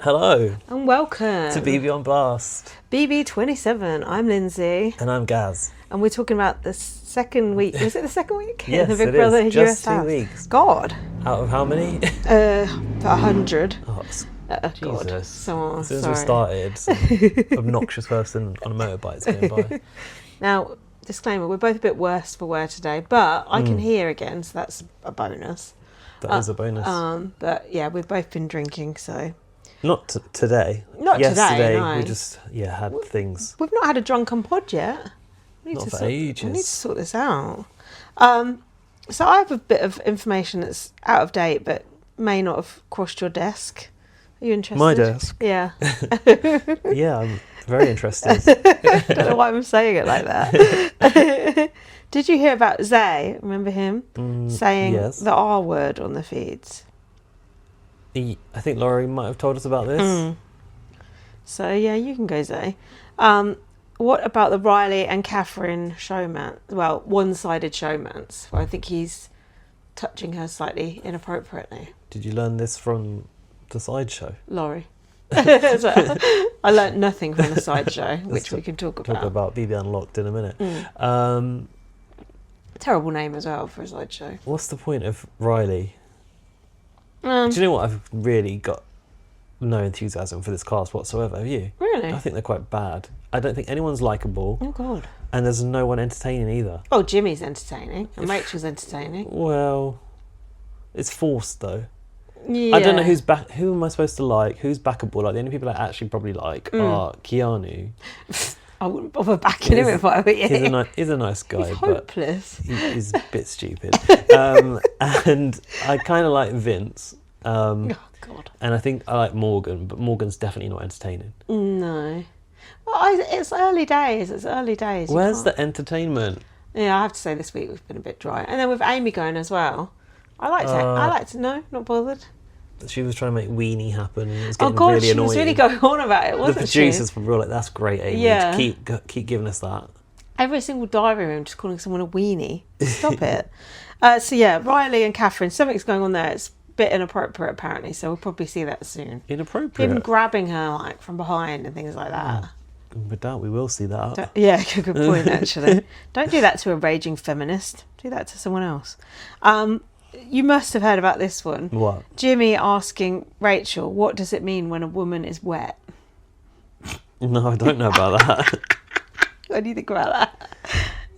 Hello And welcome to BB on Blast. BB27. I'm Lindsay. And I'm Gaz. And we're talking about the second week. Was it the second week? Yes, the Big it Brother is. US Just 2 house. weeks. God. Out of how many? 100. Oh, God. Jesus. So, as soon as sorry. we started, some obnoxious person on a motorbike's going by. Now, disclaimer, we're both a bit worse for wear today, but I can hear again, so that's a bonus. That is a bonus. But yeah, we've both been drinking, so... Not today. Not Yesterday, today, no. we just, had things. We've not had a drunken pod yet. Not for ages. We need to sort this out. So I have a bit of information that's out of date, but may not have crossed your desk. Are you interested? My desk? Yeah. Yeah, I'm very interested. I don't know why I'm saying it like that. Did you hear about Zay? Remember him saying yes. the R word on the feeds? I think Laurie might have told us about this. So yeah, you can go, Zay. What about the Riley and Catherine showman? Well, one-sided showmance, where I think he's touching her slightly inappropriately. Did you learn this from the sideshow? Laurie. So, I learnt nothing from the sideshow, which we can talk about. Talk about BB Unlocked in a minute. Terrible name as well for a sideshow. What's the point of Riley? Um, Do you know what? I've really got no enthusiasm for this cast whatsoever. Have you? Really? I think they're quite bad. I don't think anyone's likeable. Oh, God. And there's no one entertaining either. Oh, Jimmy's entertaining. And Rachel's entertaining. Well, it's forced though. Yeah. I don't know who's back. Who am I supposed to like? Who's backable? Like the only people I actually probably like are Keanu. I wouldn't bother backing him if I were you. He's a nice guy, He's but hopeless. he's a bit stupid. And I kind of like Vince. Oh, God. And I think I like Morgan, but Morgan's definitely not entertaining. No. Well, it's early days. It's early days. Where's the entertainment? Yeah, I have to say this week we've been a bit dry. And then with Amy going as well. I like to no, not bothered. She was trying to make weenie happen. It was Oh getting God, really she annoying. was really going on about it, wasn't The she? producers were like, "That's great, Amy. Yeah. Keep giving us that." Every single diary room just calling someone a weenie. Stop it. So yeah, Riley and Catherine, something's going on there. It's a bit inappropriate apparently, so we'll probably see that soon. Inappropriate. Him grabbing her like from behind and things like that. Without we will see that. Yeah, good point actually. Don't do that to a raging feminist. Do that to someone else. You must have heard about this one. What? Jimmy asking Rachel, what does it mean when a woman is wet? No, I don't know about that. What do you think about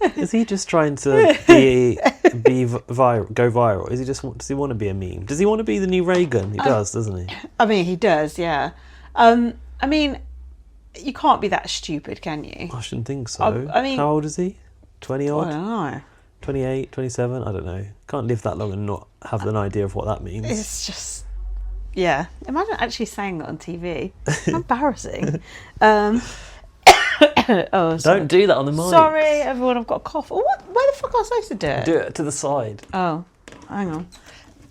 that? Is he just trying to go viral? Does he want to be a meme? Does he want to be the new Reagan? He does, doesn't he? I mean, he does, yeah. I mean, you can't be that stupid, can you? I shouldn't think so. I mean, how old is he? 20 I odd? don't know. 28, 27? I don't know. Can't live that long and not have an idea of what that means. It's just, yeah. Imagine actually saying that on TV. Embarrassing. Oh, sorry. Don't do that on the mic. Sorry, everyone, I've got a cough. Oh, what? Where the fuck am I supposed to do it? Do it to the side. Oh, hang on.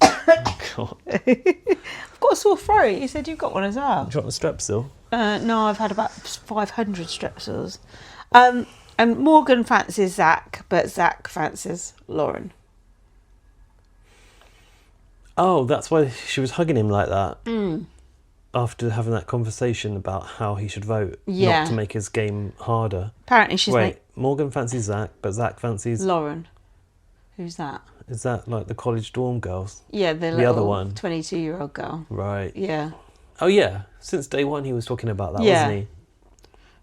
God. I've got a sore throat. You said you've got one as well. Do you want the Strepsil? No, I've had about 500 strepsils. And Morgan fancies Zach, but Zach fancies Lauren. Oh, that's why she was hugging him like that. After having that conversation about how he should vote. Yeah. Not to make his game harder. Apparently she's Morgan fancies Zach, but Zach fancies... Lauren. Who's that? Is that like the college dorm girls? Yeah, the other one. 22-year-old girl. Right. Yeah. Oh, yeah. Since day one he was talking about that, Yeah. wasn't he?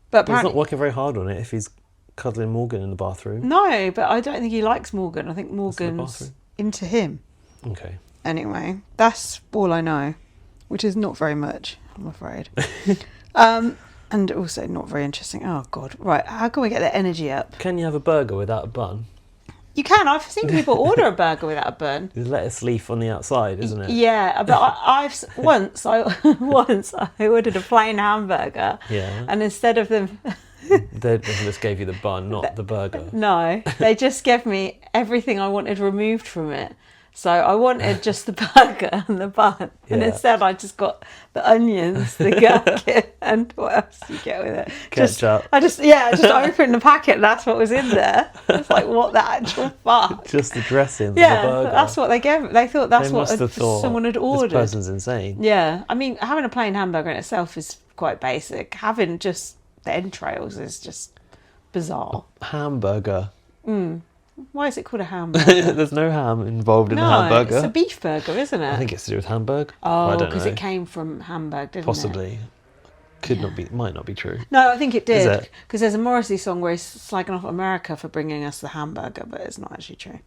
But He's not working very hard on it if he's cuddling Morgan in the bathroom. No, but I don't think he likes Morgan. I think in the Morgan's bathroom. into him. Okay. Anyway, that's all I know, which is not very much, I'm afraid. And also not very interesting. Oh, God. Right, how can we get the energy up? Can you have a burger without a bun? You can. I've seen people order a burger without a bun. There's lettuce leaf on the outside, isn't it? Yeah, but I've once I ordered a plain hamburger. Yeah. And instead of them... They just gave you the bun, not the burger. No, they just gave me everything I wanted removed from it. So I wanted just the burger and the bun, and Yeah. instead I just got the onions, the gherkin, and what else do you get with it? Ketchup. I just opened the packet, and that's what was in there. It's like, what the actual fuck? Just the dressing. Yeah, the burger. that's what they gave. They thought that's They what must have thought, someone had ordered. This person's insane. Yeah, I mean, having a plain hamburger in itself is quite basic. Having just the entrails is just bizarre. Hamburger. Why is it called a hamburger? There's no ham involved in No, the hamburger. it's a beef burger, isn't it? I think it's to do with Hamburg. Oh, I don't because know. it came from Hamburg, didn't it? Possibly. Could not be. Might not be true. No, I think it Is did. it? Because there's a Morrissey song where he's slagging off America for bringing us the hamburger, but it's not actually true.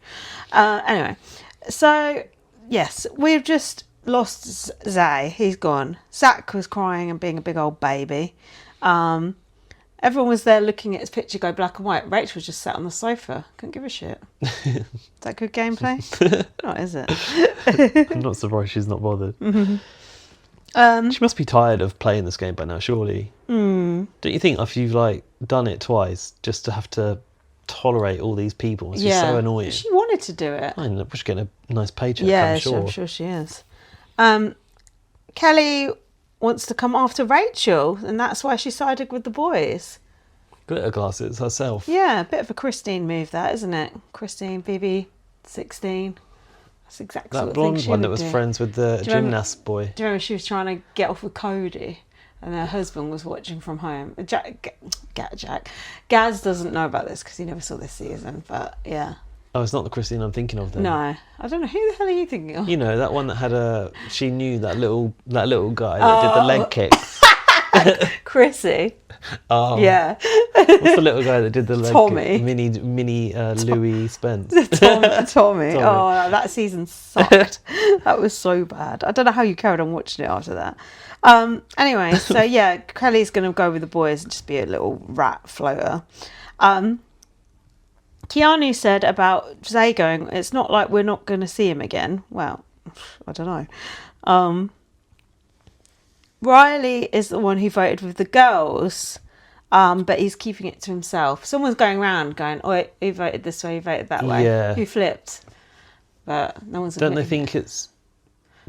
Anyway, so, yes, we've just lost Zay. He's gone. Zach was crying and being a big old baby. Everyone was there looking at his picture go black and white. Rachel was just sat on the sofa. Couldn't give a shit. Is that good gameplay? Not, is it? I'm not surprised she's not bothered. Mm-hmm. She must be tired of playing this game by now, surely. Don't you think if you've done it twice, just to have to tolerate all these people, it's just so annoying. She wanted to do it. I know, she's getting a nice paycheck, Yeah, I'm sure. she is. Kelly wants to come after Rachel, and that's why she sided with the boys. Glitter glasses herself. Yeah, a bit of a Christine move, that, isn't it? Christine, BB27. That's exactly That what blonde one that would was do. friends with the Do you remember- gymnast boy. Do you remember she was trying to get off with Cody, and her husband was watching from home? Gaz doesn't know about this because he never saw this season, but yeah. Oh, it's not the Christine I'm thinking of then. No, I don't know. Who the hell are you thinking of? You know, that one that had she knew that little guy that did the leg kicks. Chrissy. Oh. Yeah. What's the little guy that did the leg Tommy. kick? Mini Louis Spence. Tommy. Oh, that season sucked. That was so bad. I don't know how you carried on watching it after that. Anyway, so yeah, Kelly's going to go with the boys and just be a little rat floater. Keanu said about Zay going, it's not like we're not going to see him again. Well, I don't know. Riley is the one who voted with the girls, but he's keeping it to himself. Someone's going around going, oh, who voted this way, who voted that way, Yeah. who flipped. But no one's Don't they admitting think it's...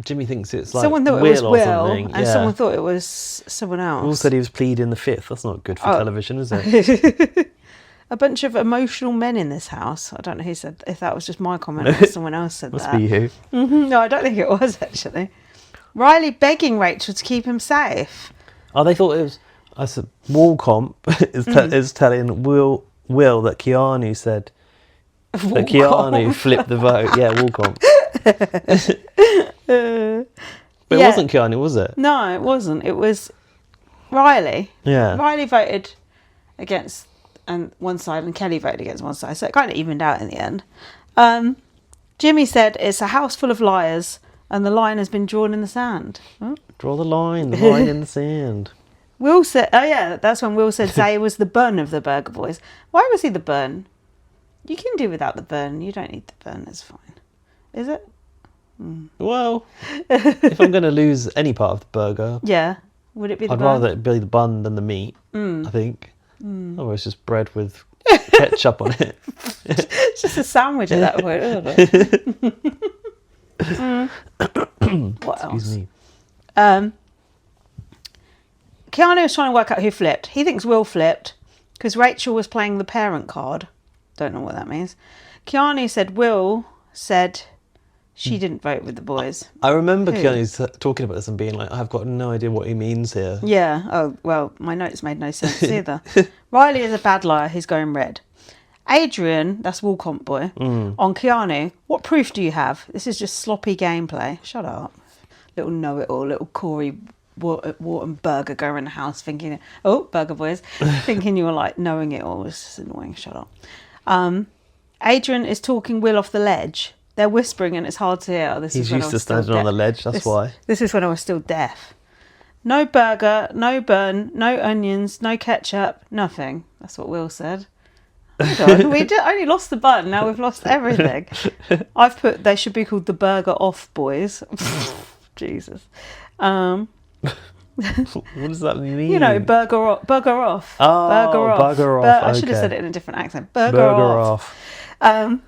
Jimmy thinks it's like someone thought Will it was or Will, something. and Yeah. someone thought it was someone else. Will said he was pleading the fifth. That's not good for television, is it? A bunch of emotional men in this house. I don't know who said, if that was just my comment or someone else said Must that. be you. No, I don't think it was actually. Riley begging Rachel to keep him safe. Oh, they thought it was... I said, Wall Comp is telling Will that Keanu said... That Keanu flipped the vote. Yeah, Wall Comp. But it wasn't Keanu, was it? No, it wasn't. It was Riley. Yeah. Riley voted against one side and Kelly voted against one side. So it kind of evened out in the end. Jimmy said it's a house full of liars and the line has been drawn in the sand. Oh. Draw the line in the sand. Will said, oh yeah, that's when Will said Zay was the bun of the Burger Boys. Why was he the bun? You can do without the bun. You don't need the bun. It's fine. Is it? Well, if I'm going to lose any part of the burger, Yeah. Would it be the I'd bun? rather it be the bun than the meat, I think. Oh, it's just bread with ketchup on it. It's just a sandwich at that point. What else? Excuse me. Keanu was trying to work out who flipped. He thinks Will flipped because Rachel was playing the parent card. Don't know what that means. Keanu said Will said she didn't vote with the boys. I remember Who? Keanu talking about this and being like, I've got no idea what he means here. Yeah. Oh, well, my notes made no sense either. Riley is a bad liar. He's going red. Adrian, that's Wolcomp boy, on Keanu. What proof do you have? This is just sloppy gameplay. Shut up. Little know-it-all, little Corey Wharton Burger go around the house thinking, oh, Burger Boys, thinking you were like knowing it all. It's just annoying. Shut up. Adrian is talking Will off the ledge. They're whispering and it's hard to hear. He's used to standing on the ledge, that's why. This is when I was still deaf. No burger, no bun, no onions, no ketchup, nothing. That's what Will said. Hold on. We only lost the bun, now we've lost everything. I've put they should be called the Burger Off Boys. Jesus. What does that mean? You know, burger off. Oh, Burger off. burger off. I should have Okay. said it in a different accent. Burger Burger off. off.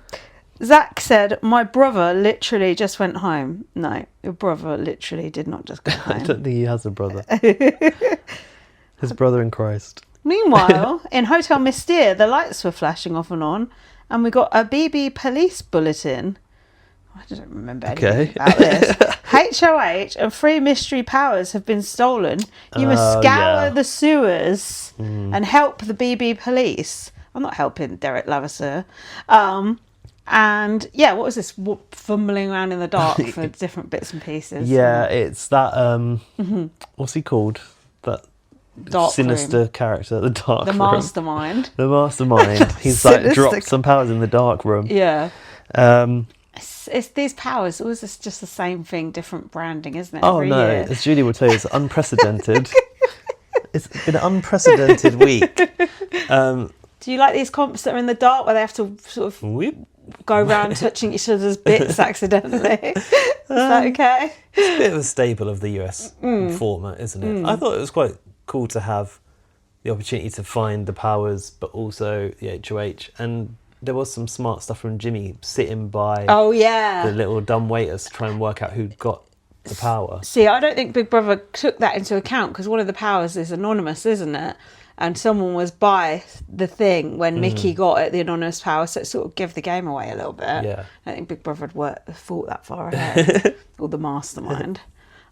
Zach said, my brother literally just went home. No, your brother literally did not just go I home. don't think he has a brother. His brother in Christ. Meanwhile, in Hotel Mystere, the lights were flashing off and on, and we got a BB police bulletin. I don't remember anything about this. HOH and 3 mystery powers have been stolen. You must scour the sewers and help the BB police. I'm not helping Derek Lavasseur. And yeah, what was this? Fumbling around in the dark for different bits and pieces. Yeah, it's that. What's he called? That dark sinister room. Character, the dark The room. mastermind. The mastermind. He's like dropped some powers in the dark room. Yeah. It's these powers. It was just the same thing, different branding, isn't it? Every year. As Julie would tell you, it's unprecedented. It's been an unprecedented week. Do you like these comps that are in the dark where they have to sort of go around touching each other's bits accidentally? Is that okay? It's a bit of a staple of the US format, isn't it? I thought it was quite cool to have the opportunity to find the powers, but also the HOH. And there was some smart stuff from Jimmy sitting by the little dumb waiters to try and work out who got the power. See, I don't think Big Brother took that into account because one of the powers is anonymous, isn't it? And someone was by the thing when Mickey got it, the anonymous power, so it sort of gave the game away a little bit. Yeah. I don't think Big Brother had thought that far ahead. Or the mastermind.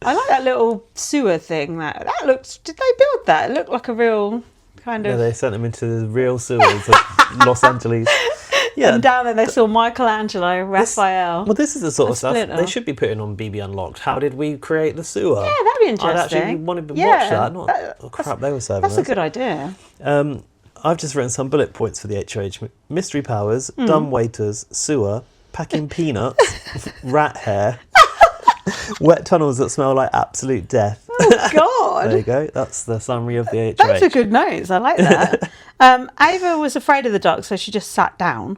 I like that little sewer thing. That looked... Did they build that? It looked like a real kind of... Yeah, they sent them into the real sewers of Los Angeles. Yeah. And down there they saw Michelangelo, Raphael. This is the sort of stuff Splinter. they should be putting on BB Unlocked. How did we create the sewer? Yeah, that'd be interesting. I'd actually wanted to watch that. Not crap they were serving That's us. a good idea. I've just written some bullet points for the HOH. Mystery powers, dumb waiters, sewer, packing peanuts, rat hair, wet tunnels that smell like absolute death. Oh, God. There you go. That's the summary of the HOH. Those are good notes. I like that. Ava was afraid of the dark, so she just sat down.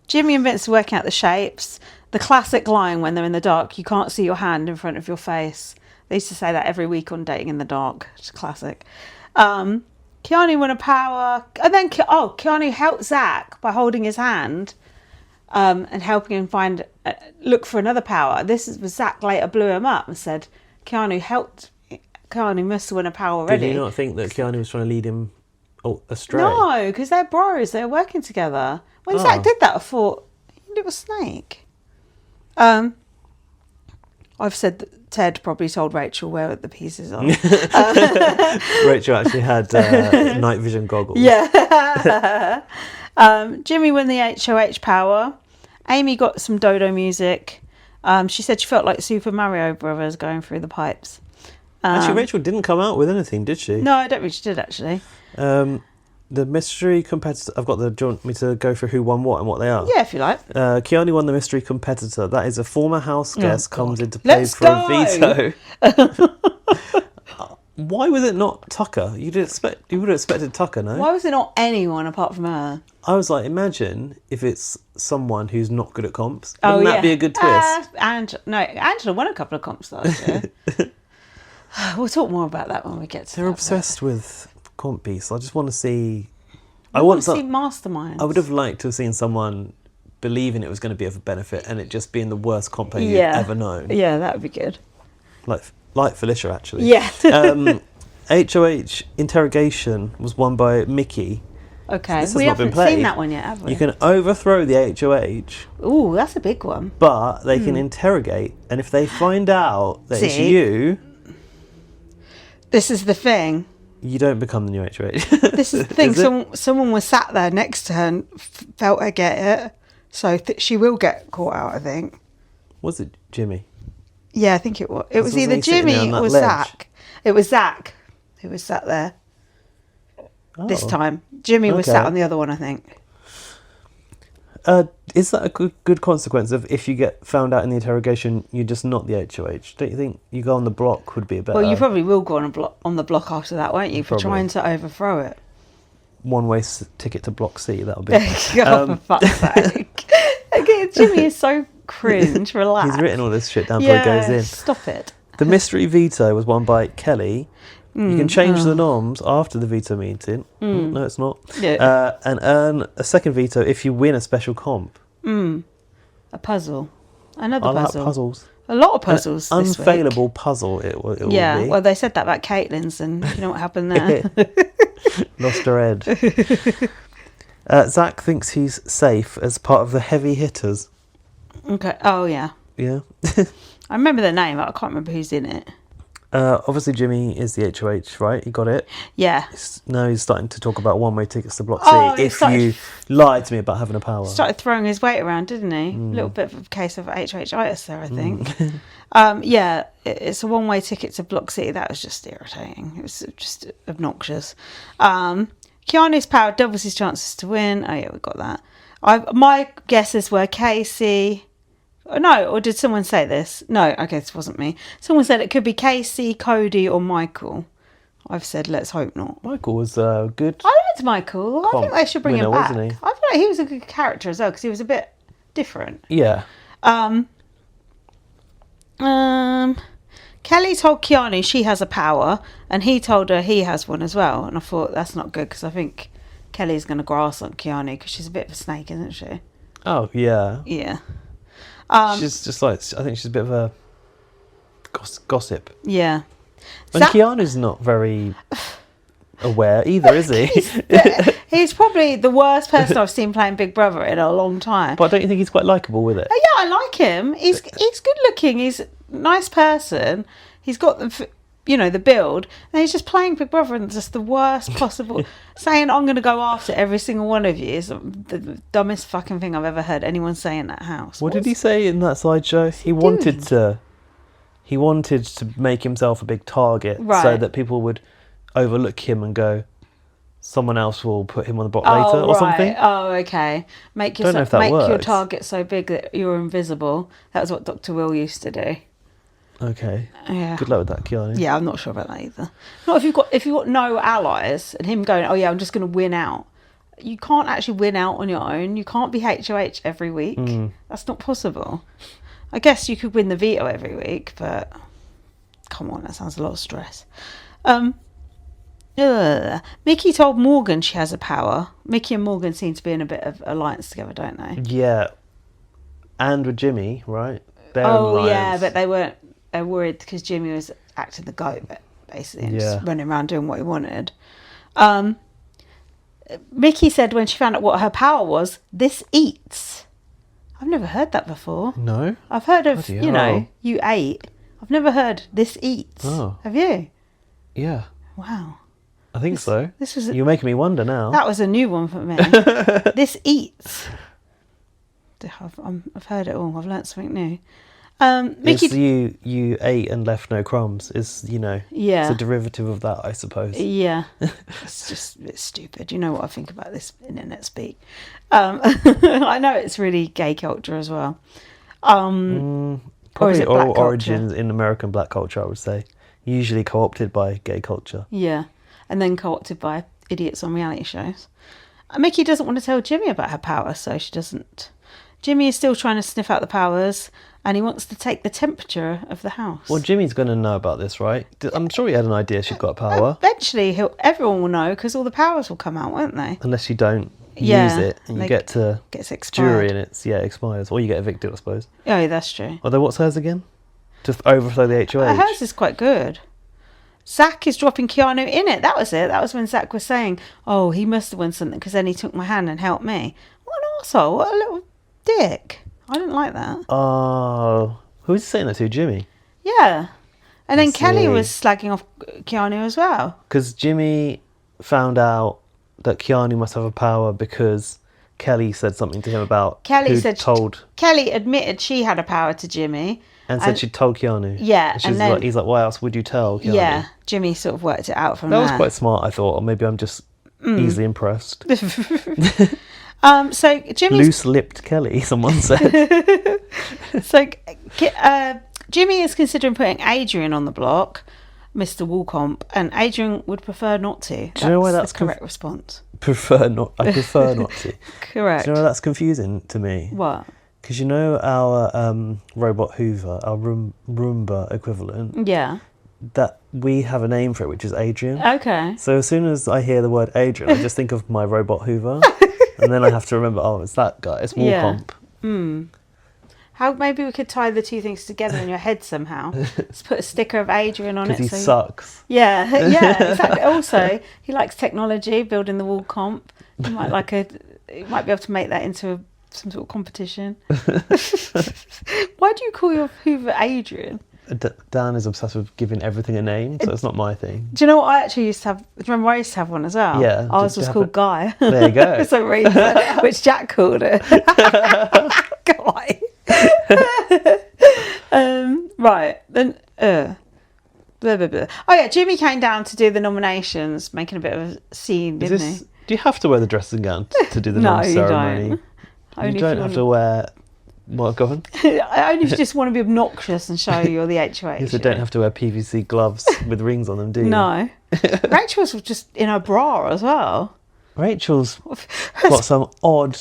Jimmy and Vince are working out the shapes. The classic line when they're in the dark, you can't see your hand in front of your face. They used to say that every week on Dating in the Dark. It's classic. Keanu won a power. And then, Keanu helped Zach by holding his hand and helping him look for another power. This was Zach later blew him up and said, Keanu must have won a power already. Did you not think that Keanu was trying to lead him astray? No, because they're bros. They're working together. When Zach did that, I thought, little snake. I've said that Ted probably told Rachel where the pieces are. Rachel actually had night vision goggles. Yeah. Jimmy won the HOH power. Amy got some dodo music. She said she felt like Super Mario Brothers going through the pipes. Actually, Rachel didn't come out with anything, did she? No, I don't think she did, actually. The mystery competitor... do you want me to go through who won what and what they are? Yeah, if you like. Keanu won the mystery competitor. That is a former house guest comes into play Let's for a veto. Why was it not Tucker? You would have expected Tucker, no? Why was it not anyone apart from her? I was like, imagine if it's someone who's not good at comps. Wouldn't that be a good twist? Angela won a couple of comps last year. We'll talk more about that when we get to They're obsessed with comp beasts. I just want to see... I want to see masterminds. I would have liked to have seen someone believing it was going to be of a benefit and it just being the worst comp you've ever known. Yeah, that would be good. Like Felicia, actually. Yeah. HOH interrogation was won by Mickey. Okay, this has we not been haven't played. seen that one yet, have we? You can overthrow the HOH. Ooh, that's a big one. But they can interrogate, and if they find out that it's you... This is the thing. You don't become the new HOH. This is the thing. Someone was sat there next to her and felt her get it. So she will get caught out, I think. Was it Jimmy? Yeah, I think it was. It was either Jimmy or Zach. It was Zach who was sat there this time. Jimmy was sat on the other one, I think. Is that a good consequence of if you get found out in the interrogation, you're just not the HOH? Don't you think you go on the block would be a better... Well, you probably will go on the block after that, won't you? For trying to overthrow it. One-way ticket to block C, that'll be... For fuck's sake. Okay, Jimmy is so cringe. Relax. He's written all this shit down before he goes in. Stop it. The mystery veto was won by Kelly. You can change the norms after the veto meeting. No, it's not. Yeah. And earn a second veto if you win a special comp. A puzzle. Another I puzzle. like puzzles. A lot of puzzles An this unfailable week. puzzle it will Yeah, be. well, they said that about Caitlin's, and you know what happened there. Lost her head. Zach thinks he's safe as part of the heavy hitters. Okay. Oh, yeah. Yeah. I remember the name, but I can't remember who's in it. Obviously, Jimmy is the HOH, right? You got it? Yeah. Now he's starting to talk about one-way tickets to Block C. Oh, he if started- you lied to me about having a power. Started throwing his weight around, didn't he? A little bit of a case of HOH-itis there, I think. Yeah, it's a one-way ticket to Block C. That was just irritating. It was just obnoxious. Keanu's power doubles his chances to win. Oh, yeah, we got that. My guesses were Kaycee. No, or did someone say this? No, okay, this wasn't me. Someone said it could be Kaycee, Cody, or Michael. I've said, let's hope not. Michael was good. I liked Michael. I think they should bring him back. Wasn't he? I feel like he was a good character as well, because he was a bit different. Yeah. Kelly told Keanu she has a power, and he told her he has one as well. And I thought, that's not good, because I think Kelly's going to grass on Keanu, because she's a bit of a snake, isn't she? Oh, yeah. Yeah. She's just like, I think she's a bit of a gossip. Yeah. And Keanu's not very aware either, is he? He's probably the worst person I've seen playing Big Brother in a long time. But don't you think he's quite likeable with it? Oh, yeah, I like him. He's good looking. He's a nice person. He's got the build, and he's just playing Big Brother and just the worst possible. Saying I'm going to go after every single one of you is the dumbest fucking thing I've ever heard anyone say in that house. What did he say in that sideshow? He wanted to make himself a big target, so that people would overlook him and go, someone else will put him on the block later or something. Oh, okay. Make your works. target so big that you're invisible. That was what Dr. Will used to do. Okay. Yeah. Good luck with that, Keanu. Yeah, I'm not sure about that either. Not if you've got no allies and him going, oh yeah, I'm just going to win out. You can't actually win out on your own. You can't be HOH every week. That's not possible. I guess you could win the veto every week, but come on, that sounds a lot of stress. Mickey told Morgan she has a power. Mickey and Morgan seem to be in a bit of alliance together, don't they? Yeah. And with Jimmy, right? Yeah, but they weren't. They're worried because Jimmy was acting the goat, basically, and just running around doing what he wanted. Mickey said when she found out what her power was, this eats. I've never heard that before. No? I've heard of, you ate. I've never heard this eats. Oh. Have you? Yeah. Wow. I think so. This was You're making me wonder now. That was a new one for me. This eats. I've heard it all. I've learnt something new. Mickey, it's you ate and left no crumbs. It's it's a derivative of that, I suppose. Yeah, it's stupid. You know what I think about this internet speak. I know it's really gay culture as well. Probably or is it black culture? Origins in American black culture, I would say. Usually co-opted by gay culture. Yeah, and then co-opted by idiots on reality shows. Mickey doesn't want to tell Jimmy about her power, so she doesn't. Jimmy is still trying to sniff out the powers, and he wants to take the temperature of the house. Well, Jimmy's going to know about this, right? I'm sure he had an idea she'd got power. Eventually, everyone will know, because all the powers will come out, won't they? Unless you don't use it, and you get to jury, and it expires. Or you get evicted, I suppose. Oh, that's true. Although, what's hers again? Just overthrow the HOH? Hers is quite good. Zach is dropping Keanu in it. That was it. That was when Zach was saying, oh, he must have won something, because then he took my hand and helped me. What an arsehole. What a little dick. I didn't like that. Oh, who was he saying that to? Jimmy? Yeah. And then Kelly was slagging off Keanu as well. Because Jimmy found out that Keanu must have a power because Kelly said something to him about Kelly admitted she had a power to Jimmy. And said she'd told Keanu. Yeah. And then, he's like, why else would you tell Keanu? Yeah. Jimmy sort of worked it out from there. That was quite smart, I thought. Or maybe I'm just easily impressed. So Jimmy's loose-lipped Kelly, someone said. So Jimmy is considering putting Adrian on the block, Mr. Woolcomp, and Adrian would prefer not to. Do you know why that's the correct response? I prefer not to. Correct. Do you know why that's confusing to me? What? Because you know our robot Hoover, our Roomba equivalent. Yeah. That we have a name for it, which is Adrian. Okay. So as soon as I hear the word Adrian, I just think of my robot Hoover. And then I have to remember, it's that guy. It's Woolcomp. How maybe we could tie the two things together in your head somehow. Let's put a sticker of Adrian on it. Because he sucks. Yeah, exactly. Also, he likes technology, building the wall comp. You might you might be able to make that into some sort of competition. Why do you call your Hoover Adrian? Dan is obsessed with giving everything a name, so it's not my thing. Do you know what I actually used to have? Do you remember I used to have one as well? Yeah. Ours was called Guy. There you go. For some reason, which Jack called it. Guy. Right then. Blah, blah, blah. Oh yeah, Jimmy came down to do the nominations, making a bit of a scene, didn't he? Do you have to wear the dress and gown to do the No, ceremony? You don't have to wear. What, go on? Only if you just want to be obnoxious and show you're the HOH. Yes, you don't have to wear PVC gloves with rings on them, do you? No. Rachel's just in her bra as well. Rachel's got some odd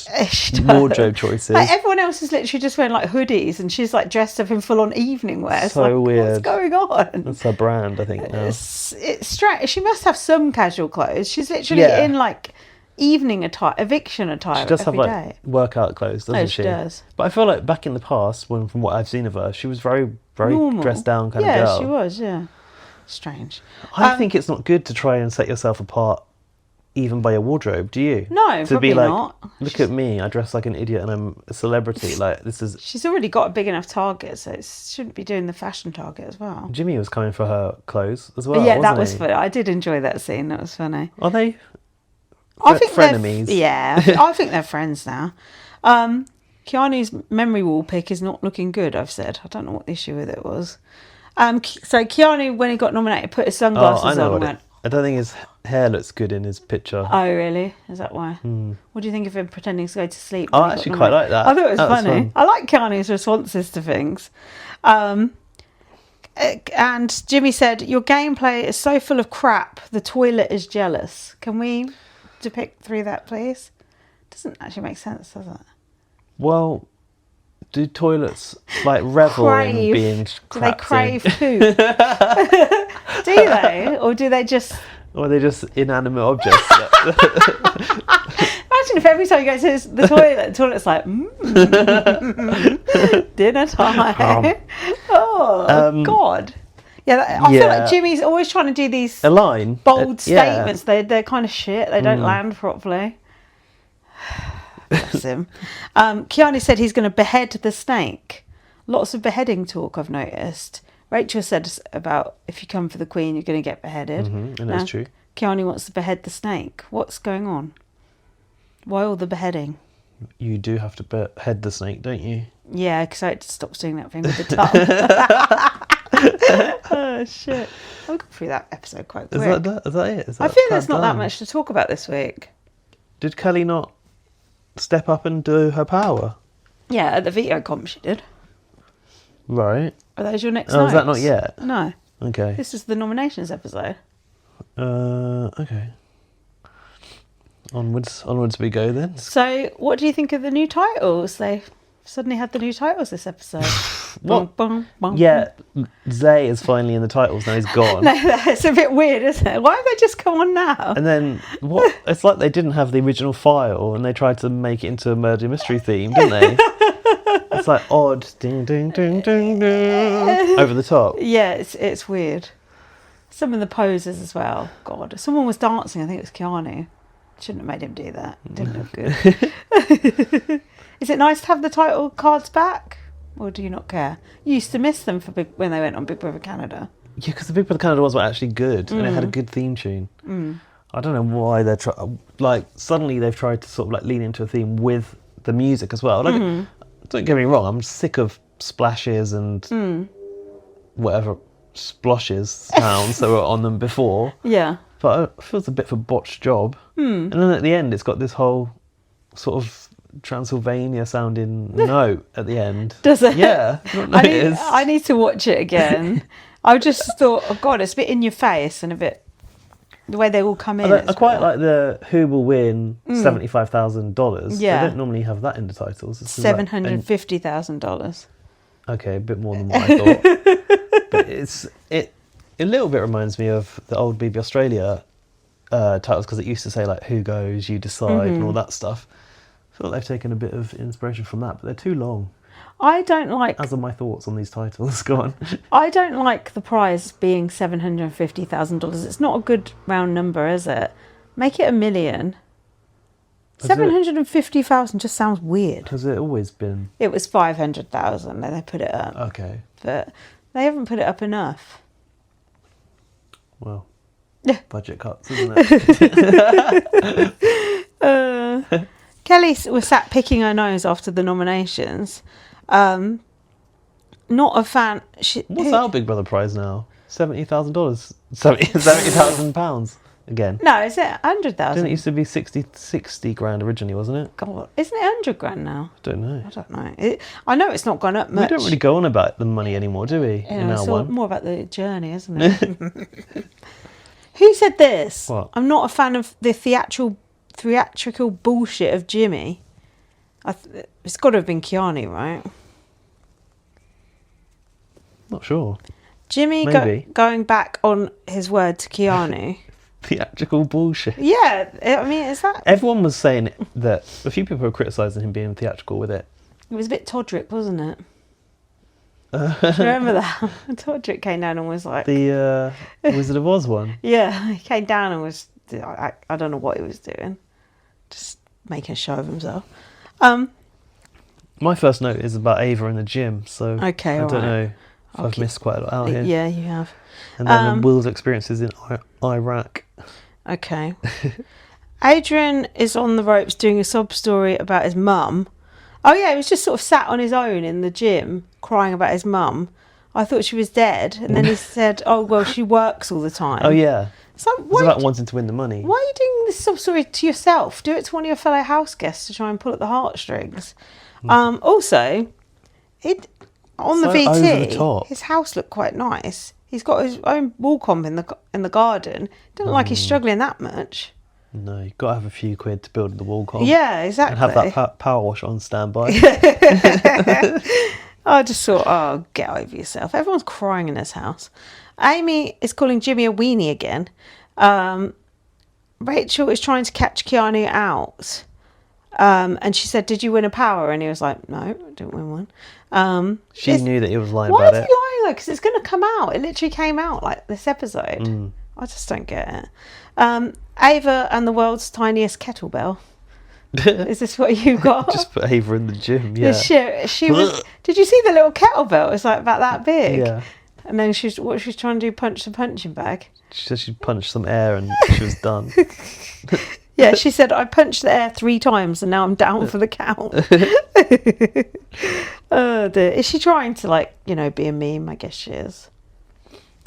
wardrobe choices. Like, everyone else is literally just wearing like hoodies and she's like dressed up in full on evening wear. It's so like, weird. What's going on? That's her brand, I think, now. It's strange. She must have some casual clothes. She's literally in like evening attire, eviction attire. She does have like day. workout clothes, doesn't she does. But I feel like back in the past, from what I've seen of her, she was very Normal. dressed down kind of girl. Yeah, she was. Yeah, strange. I think it's not good to try and set yourself apart, even by your wardrobe. Do you? No, to be like, not. Look at me, I dress like an idiot, and I'm a celebrity. Like this is. She's already got a big enough target, so it shouldn't be doing the fashion target as well. Jimmy was coming for her clothes as well. Yeah, that was he? funny. I did enjoy that scene. That was funny. Are they? I think frenemies. I think they're friends now. Keanu's memory wall pick is not looking good, I've said. I don't know what the issue with it was. So Keanu, when he got nominated, put his sunglasses on and went... I don't think his hair looks good in his picture. Oh, really? Is that why? What do you think of him pretending to go to sleep? I actually quite like that. I thought it was funny. Fun. I like Keanu's responses to things. And Jimmy said, your gameplay is so full of crap, the toilet is jealous. Can we depict through that, please? Doesn't actually make sense, does it? Well, do toilets like revel in being crapped do they crave poop? Do they? Or do they just... Or are they just inanimate objects? Imagine if every time you go to the toilet's like, dinner time. God. Yeah, I feel like Jimmy's always trying to do these bold statements. They're kind of shit. They don't land properly. Bless him. Keanu said he's going to behead the snake. Lots of beheading talk, I've noticed. Rachel said about if you come for the Queen, you're going to get beheaded. And that's true. Keanu wants to behead the snake. What's going on? Why all the beheading? You do have to behead the snake, don't you? Yeah, because I stopped doing that thing with the tongue. Oh, shit. I'll go through that episode quite quick. Is that it? I feel there's not that much to talk about this week. Did Kelly not step up and do her power? Yeah, at the video comp she did. Right. Are those your next notes? Is that not yet? No. Okay. This is the nominations episode. Okay. Onwards we go then. So, what do you think of the new titles? They suddenly had the new titles this episode. What? Zay is finally in the titles, now he's gone. No, it's a bit weird, isn't it? Why have they just come on now? And then, what? It's like they didn't have the original file and they tried to make it into a murder mystery theme, didn't they? It's like odd, ding, ding, ding, ding, ding, over the top. Yeah, it's weird. Some of the poses as well. God, someone was dancing, I think it was Keanu. Shouldn't have made him do that. It didn't look good. Is it nice to have the title cards back? Or do you not care? You used to miss them when they went on Big Brother Canada. Yeah, because the Big Brother Canada ones were actually good and it had a good theme tune. I don't know why they're suddenly they've tried to sort of like lean into a theme with the music as well. Like, don't get me wrong, I'm sick of splashes and whatever sploshes sounds that were on them before. Yeah. But it feels a bit of a botched job. And then at the end, it's got this whole sort of Transylvania sounding note at the end. Does it? Yeah. I need to watch it again. I just thought, oh God, it's a bit in your face and a bit the way they all come in. I quite like the who will win $75,000. Yeah. They don't normally have that in the titles. $750,000. Okay, a bit more than what I thought. But it a little bit reminds me of the old BB Australia titles because it used to say like who goes, you decide and all that stuff. feel like they've taken a bit of inspiration from that, but they're too long. I don't like... As are my thoughts on these titles. Go on. I don't like the prize being $750,000. It's not a good round number, is it? Make it $1 million. 750,000 just sounds weird. Has it always been? It was 500,000. Then they put it up. Okay. But they haven't put it up enough. Well, budget cuts, isn't it? Kelly was sat picking her nose after the nominations. Not a fan. What's our Big Brother prize now? $70,000. £70,000 again. No, is it 100,000? Didn't it used to be 60 grand originally, wasn't it? God, isn't it 100 grand now? I don't know. I don't know. I know it's not gone up much. We don't really go on about the money anymore, do we? Yeah, it's more about the journey, isn't it? Who said this? What? I'm not a fan of the theatrical bullshit of Jimmy. It's got to have been Keanu, right? Not sure. Jimmy going back on his word to Keanu. Theatrical bullshit. Yeah, I mean, is that... Everyone was saying that... A few people were criticising him being theatrical with it. It was a bit Todrick, wasn't it? Do you remember that? Todrick came down and was like... The Wizard of Oz one? Yeah, he came down and was... I don't know what he was doing. Just making a show of himself. My first note is about Ava in the gym, so okay, I don't know if I've missed quite a lot out here. Yeah, you have. And then Will's experiences in Iraq. Okay. Adrian is on the ropes doing a sob story about his mum. Oh yeah, he was just sort of sat on his own in the gym crying about his mum. I thought she was dead. And then he said, oh, well, she works all the time. Oh yeah. So it's about wanting to win the money. Why are you doing this sob story to yourself? Do it to one of your fellow house guests to try and pull at the heartstrings. Also, on the VT, over the top. His house looked quite nice. He's got his own wall comp in the garden. Doesn't look like he's struggling that much. No, you've got to have a few quid to build the wall comp. Yeah, exactly. And have that power wash on standby. I just thought, oh, get over yourself. Everyone's crying in this house. Amy is calling Jimmy a weenie again. Rachel is trying to catch Keanu out. And she said, did you win a power? And he was like, no, I didn't win one. She knew that he was lying about it. Why is he lying though? Because it's going to come out. It literally came out like this episode. I just don't get it. Ava and the world's tiniest kettlebell. Is this what you got? Just put Ava in the gym, yeah. She was. Did you see the little kettlebell? It's like about that big. Yeah. And then she's trying to do, punch the punching bag. She said she'd punched some air and she was done. Yeah, she said, I punched the air 3 times and now I'm down for the count. Oh dear. Is she trying to be a meme? I guess she is.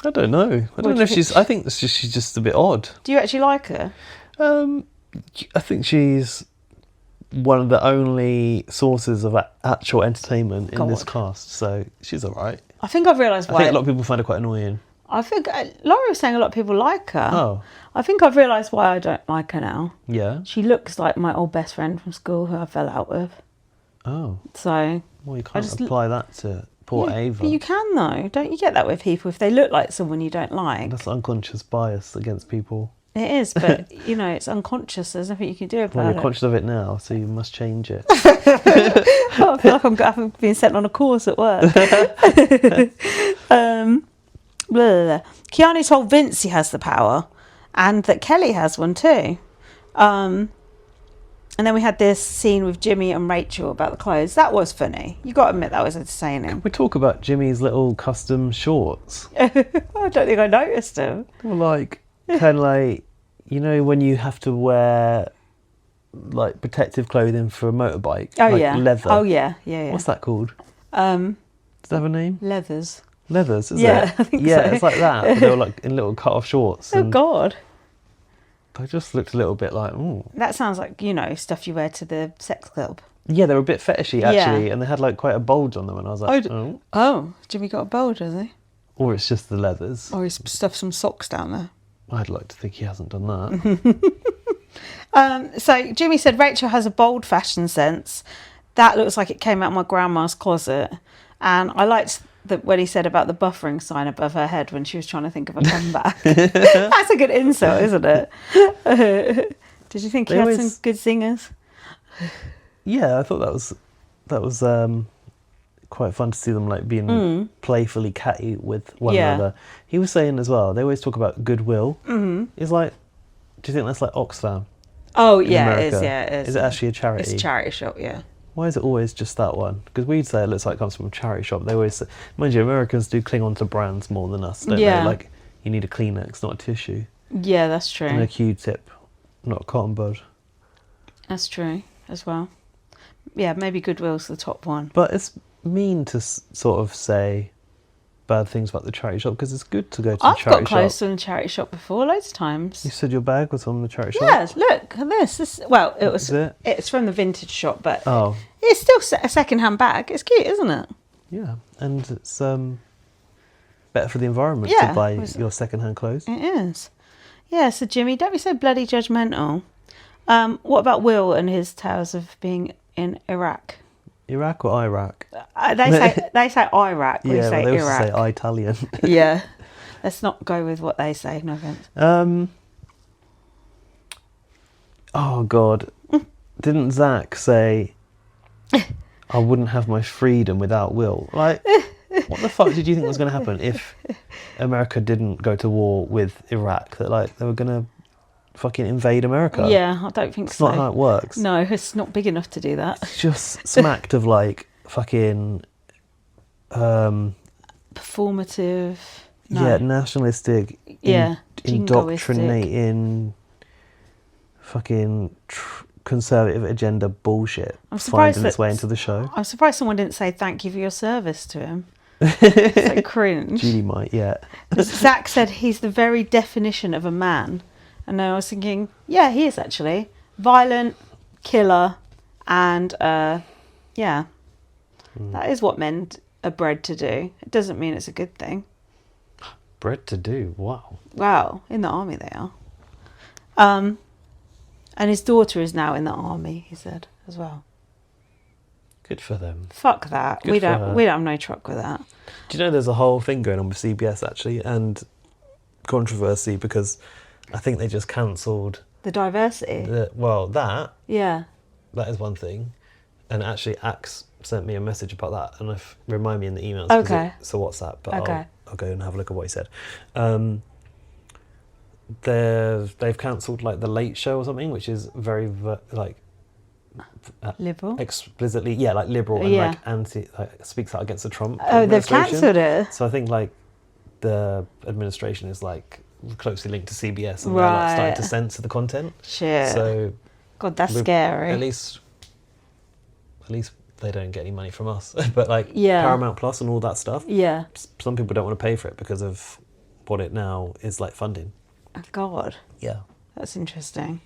I don't know. I don't know if she's... I think she's just a bit odd. Do you actually like her? I think she's one of the only sources of actual entertainment in this cast, so she's all right. I think I've realised why. I think a lot of people find her quite annoying. I think Laura was saying a lot of people like her. Oh. I think I've realised why I don't like her now. Yeah? She looks like my old best friend from school who I fell out with. Oh. So... Well, you can't apply that to poor Ava. You can, though. Don't you get that with people if they look like someone you don't like? That's unconscious bias against people. It is, but, it's unconscious. There's nothing you can do about it. Well, you're conscious of it now, so you must change it. I feel like I'm being sent on a course at work. Keanu told Vince he has the power and that Kelly has one too. And then we had this scene with Jimmy and Rachel about the clothes. That was funny. You got to admit that was entertaining. We talk about Jimmy's little custom shorts. I don't think I noticed them. Well, kind of like, when you have to wear protective clothing for a motorbike. Oh yeah. Leather. Oh yeah. What's that called? Does it have a name? Leathers. Leathers, is it? Yeah, I think so. Yeah, it's like that. But they were in little cut-off shorts. Oh God. They just looked a little bit like, ooh. That sounds like, stuff you wear to the sex club. Yeah, they were a bit fetishy, actually, and they had, quite a bulge on them, and I was like, oh. Oh, Jimmy got a bulge, has he? Or it's just the leathers. Or he's stuffed some socks down there. I'd like to think he hasn't done that. So Jimmy said Rachel has a bold fashion sense. That looks like it came out of my grandma's closet. And I liked when he said about the buffering sign above her head when she was trying to think of a comeback. That's a good insult, isn't it? Did you think he had some good singers? Yeah, I thought that was quite fun to see them like being playfully catty with one another. He was saying as well, they always talk about goodwill. It's like, do you think that's like Oxfam? Oh, in yeah, America? it is, yeah, it is. Is it actually a charity? It's a charity shop, yeah. Why is it always just that one? Because we'd say it looks like it comes from a charity shop. They always say, mind you, Americans do cling on to brands more than us, don't they? Like, you need a Kleenex, not a tissue. Yeah, that's true. And a Q-tip, not a cotton bud. That's true as well. Yeah, maybe Goodwill's the top one. But it's mean to sort of say bad things about the charity shop because it's good to go to the charity shop. I've got clothes from the charity shop before, loads of times. You said your bag was from the charity shop? Yes, look at this. Well, it was. Is it? It's from the vintage shop, but Oh, it's still a second-hand bag. It's cute, isn't it? yeah, and it's better for the environment Yeah, to buy your second-hand clothes. It is. Yeah, so Jimmy, don't be so bloody judgmental. What about Will and his tales of being in Iraq? Iraq or Iraq? They say Iraq. We Yeah, say well, they Iraq. also say Italian. Yeah, let's not go with what they say. No offense. Oh God, didn't Zach say I wouldn't have my freedom without Will? Like, what the fuck did you think was going to happen if America didn't go to war with Iraq? That like they were going to fucking invade America? Yeah, I don't think so. It's not how it works. No, it's not big enough to do that. It's just smacked of like fucking Performative. No. yeah, nationalistic. Yeah, indoctrinating. Fucking conservative agenda bullshit. I'm surprised finding its way into the show. I'm surprised someone didn't say thank you for your service to him. It's like cringe. Julie might, yeah. Zach said he's the very definition of a man. And I was thinking, yeah, he is actually. Violent, killer, and yeah. That is what men are bred to do. It doesn't mean it's a good thing. Bred to do, wow. Well, in the army they are. And his daughter is now in the army, he said, as well. Good for them. Fuck that. Good We for don't her. we don't have no truck with that. Do you know there's a whole thing going on with CBS actually, and controversy because I think they just cancelled The diversity. that Yeah. is one thing, and actually Axe sent me a message about that, and remind me in the emails. 'Cause Okay. it's a WhatsApp, but Okay. I'll go and have a look at what he said. They've cancelled like the Late Show or something, which is very Liberal. explicitly like liberal and Yeah. like anti, like speaks out against the Trump. Oh, they've administration. cancelled it. So I think like the administration is like closely linked to CBS, and they're like starting to Right. censor the content. Shit. So God, that's we- scary. At least they don't get any money from us. But like Yeah. Paramount Plus and all that stuff, Yeah. some people don't want to pay for it because of what it now is like funding. Oh, God, Yeah. that's interesting.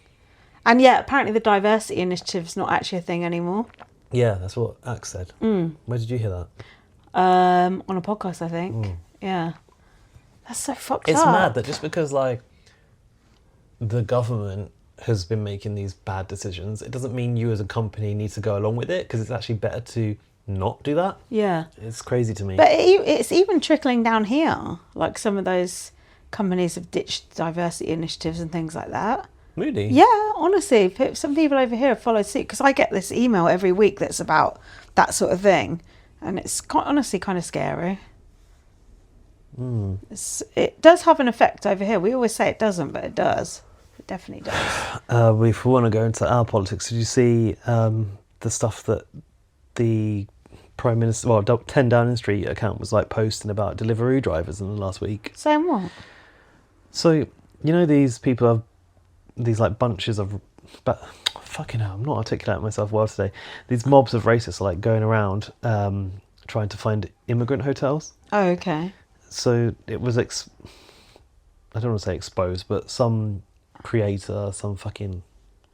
And yeah, apparently the diversity initiative's not actually a thing anymore. Yeah, that's what Axe said. Where did you hear that? On a podcast, I think. Yeah. That's so fucked It's up. mad that just because like the government has been making these bad decisions, it doesn't mean you as a company need to go along with it, because it's actually better to not do that. Yeah. It's crazy to me. But it's even trickling down here. Like some of those companies have ditched diversity initiatives and things like that. Moody. Yeah, honestly, some people over here have followed suit, because I get this email every week that's about that sort of thing, and it's honestly kind of scary. It does have an effect over here. We always say it doesn't, but it does. It definitely does. If we want to go into our politics, did you see the stuff that the Prime Minister, 10 Downing Street account was like posting about delivery drivers in the last week? Saying what? So, you know, these people have these like bunches of, fucking hell, I'm not articulating myself well today. These mobs of racists are like going around trying to find immigrant hotels. Oh, okay. So it was, I don't want to say exposed, but some creator, some fucking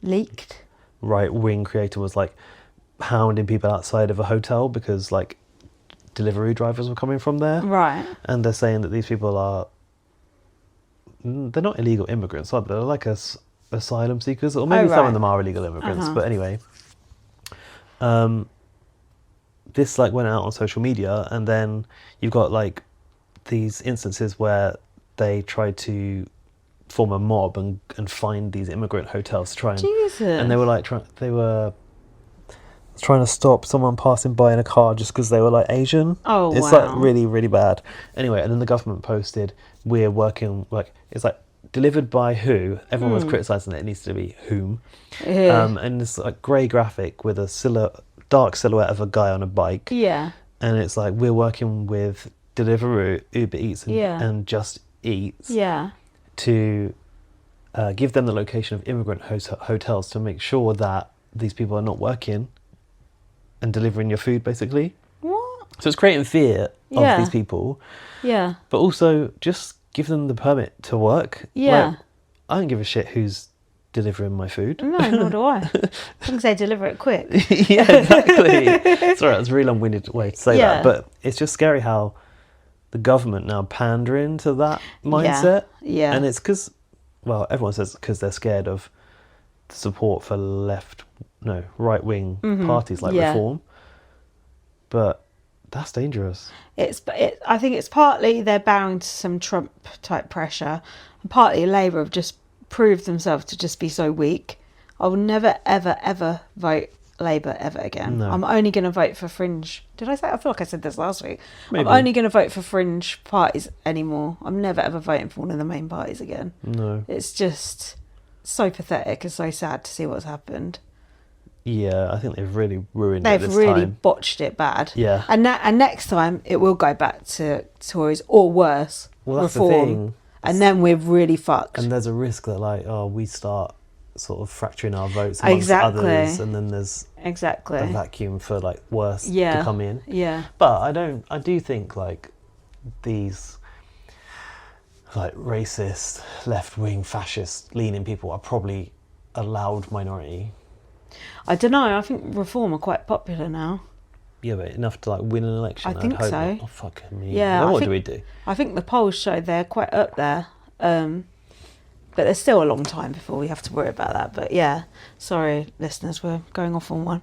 Leaked. right-wing creator was like hounding people outside of a hotel because like delivery drivers were coming from there. Right. And they're saying that these people they're not illegal immigrants, are they? They're like asylum seekers, or maybe some right. of them are illegal immigrants. But anyway, this like went out on social media, and then you've got like these instances where they try to form a mob and find these immigrant hotels to try and Jesus. and they were like trying to stop someone passing by in a car just because they were like Asian. Oh, it's wow. like really, really bad. Anyway, and then the government posted, we're working, like, it's like delivered by who? Everyone was criticising it needs to be whom. Yeah. And it's like grey graphic with a dark silhouette of a guy on a bike. Yeah. And it's like, we're working with Deliveroo, Uber Eats and Just Eats to give them the location of immigrant hotels to make sure that these people are not working and delivering your food, basically. What? So it's creating fear of these people. Yeah. But also just give them the permit to work. Yeah. Like, I don't give a shit who's delivering my food. No, nor do I. As long as they deliver it quick. Yeah, exactly. Sorry, that's a really long-winded way to say that. But it's just scary how the government now pandering to that mindset. Yeah. And it's because, well, everyone says because they're scared of the support for right-wing parties like Reform. But that's dangerous. I think it's partly they're bowing to some Trump-type pressure, and partly Labour have just proved themselves to just be so weak. I will never, ever, ever vote Labour ever again. No. I'm only going to vote for fringe. Did I say? I feel like I said this last week. Maybe. I'm only going to vote for fringe parties anymore. I'm never, ever voting for one of the main parties again. No. It's just so pathetic and so sad to see what's happened. Yeah, I think they've really ruined it They've this really time. botched it bad. Yeah. And next time it will go back to Tories or worse, Well, that's Reform. the thing. And then we're really fucked. And there's a risk that, like, we start sort of fracturing our votes amongst others, and then there's a vacuum for, like, worse to come in. Yeah. But I do think, like, these, like, racist, left-wing, fascist-leaning people are probably a loud minority. I don't know. I think Reform are quite popular now. Yeah, but enough to, like, win an election. I think hope so. not. Oh, fuck me. Yeah. Then what do we do? I think the polls show they're quite up there. But there's still a long time before we have to worry about that. But yeah, sorry, listeners, we're going off on one.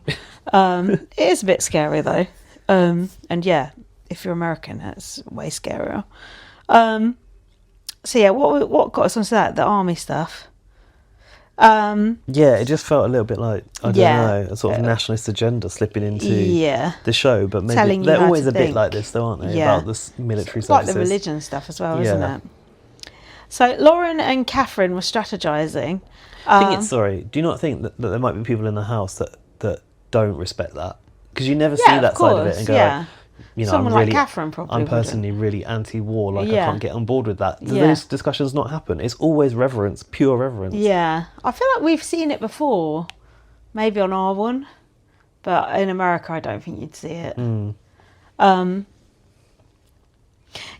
It is a bit scary though. And yeah, if you're American, it's way scarier. So yeah, what got us onto that? The army stuff. Yeah, it just felt a little bit like, I don't know, a sort of nationalist agenda slipping into the show, but maybe Telling you they're how always to a bit think. like this, though, aren't they? Yeah. About this military It's like services. the religion stuff as well, isn't it? So Lauren and Catherine were strategizing. I think do you not think that there might be people in the house that don't respect that? Because you never see that side of it and go, like, you know, someone I'm really, like Catherine probably I'm wouldn't. personally really anti-war, like I Yeah. can't get on board with that. Do Yeah. those discussions not happen? It's always reverence, pure reverence. Yeah, I feel like we've seen it before, maybe on our one, but in America I don't think you'd see it.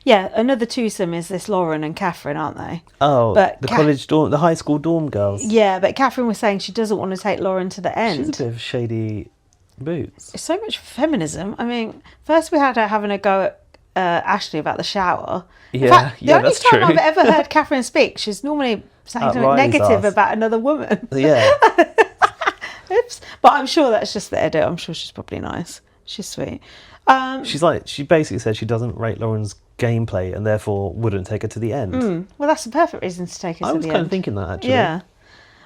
Yeah, another twosome is this Lauren and Catherine, aren't they? Oh, But the college dorm, the high school dorm girls. Yeah, but Catherine was saying she doesn't want to take Lauren to the end. She's a bit of shady boots. It's so much feminism. I mean, first we had her having a go at Ashley about the shower. In fact, the only that's time true. I've ever heard Catherine speak, she's normally saying Up something Riley's negative arse. about another woman. Yeah. Oops. But I'm sure that's just the edit. I'm sure she's probably nice. She's sweet. She basically said she doesn't rate Lauren's gameplay and therefore wouldn't take her to the end. Well, that's the perfect reason to take her I to was the kind end. of thinking that, actually. Yeah.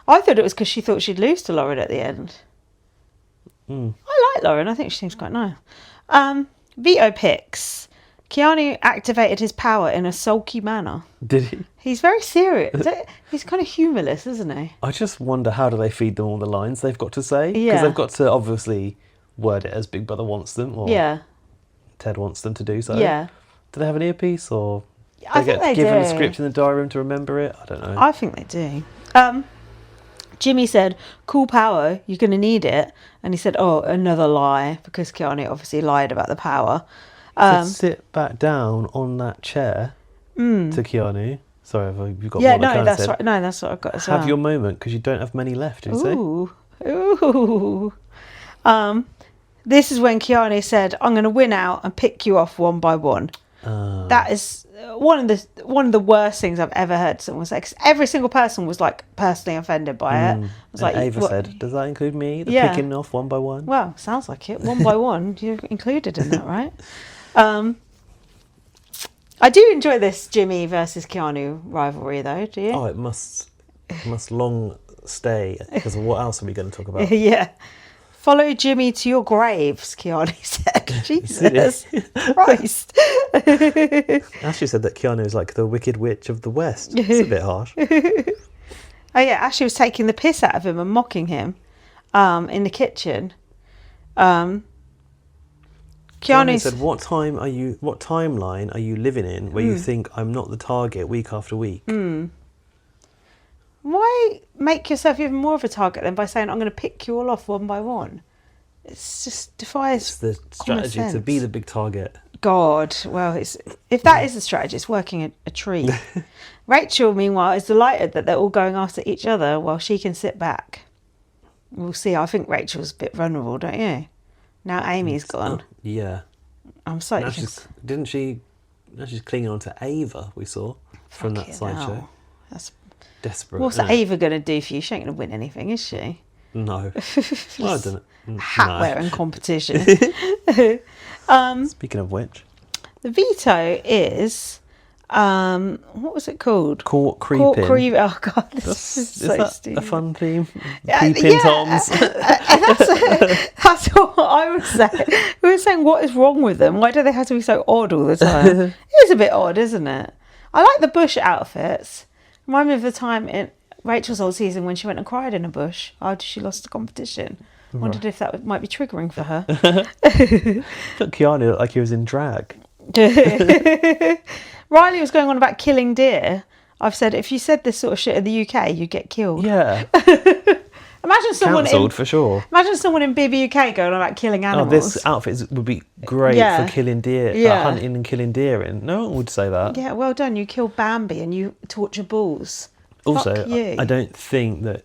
I thought it was because she thought she'd lose to Lauren at the end. I like Lauren. I think she seems quite nice. Veto picks. Keanu activated his power in a sulky manner. Did he? He's very serious. He's kind of humourless, isn't he? I just wonder, how do they feed them all the lines they've got to say? Because Yeah. they've got to obviously word it as Big Brother wants them, or Ted wants them to do so. Yeah. Do they have an earpiece, or I think they given do. a script in the diary room to remember it? I don't know. I think they do. Jimmy said, cool power, you're going to need it. And he said, oh, another lie, because Keanu obviously lied about the power. So sit back down on that chair to Keanu. Sorry, you've got Yeah, more no, that's said. right. No, that's what I've got as Have well. your moment, because you don't have many left, did you say? Ooh. This is when Keanu said, I'm going to win out and pick you off one by one. That is one of the worst things I've ever heard someone say, because every single person was like personally offended by it. I was And like, Ava what? said, does that include me? The Yeah. picking off one by one? Well, sounds like it. One by one, you're included in that, right? I do enjoy this Jimmy versus Keanu rivalry, though. Do you? Oh, it must long stay, because what else are we going to talk about? Yeah. Follow Jimmy to your graves, Keanu said. Jesus Christ. Ashley said that Keanu is like the Wicked Witch of the West. It's a bit harsh. Oh yeah, Ashley was taking the piss out of him and mocking him in the kitchen. Keanu said, what timeline are you living in where you think I'm not the target week after week? Why make yourself even more of a target then by saying I'm going to pick you all off one by one? It's just defies. It's the strategy to be the big target. God, well, if that is the strategy, it's working a treat. Rachel, meanwhile, is delighted that they're all going after each other while she can sit back. We'll see. I think Rachel's a bit vulnerable, don't you? Now Amy's gone. Yeah. I'm sorry. Now she's clinging on to Ava, we saw from that slideshow. That's desperate. What's Ava going to do for you? She ain't going to win anything, is she? No. Well, I don't know. Hat wearing competition. Speaking of which, the veto is what was it called? Caught creeping. Oh god, this is so that stupid. a fun theme? Peeping Toms. That's what I would say. We were saying, what is wrong with them? Why do they have to be so odd all the time? It is a bit odd, isn't it? I like the bush outfits. Remind me of the time in Rachel's old season when she went and cried in a bush after she lost the competition. Wondered if that might be triggering for her. Look, Keanu looked like he was in drag. Riley was going on about killing deer. I've said, if you said this sort of shit in the UK, you'd get killed. Yeah. Imagine someone cancelled for sure. Imagine someone in BB UK going on about killing animals. Oh, this outfit would be great for killing deer, hunting and killing deer in. No one would say that. Yeah, well done. You kill Bambi and you torture bulls. Also, Fuck you. I don't think that,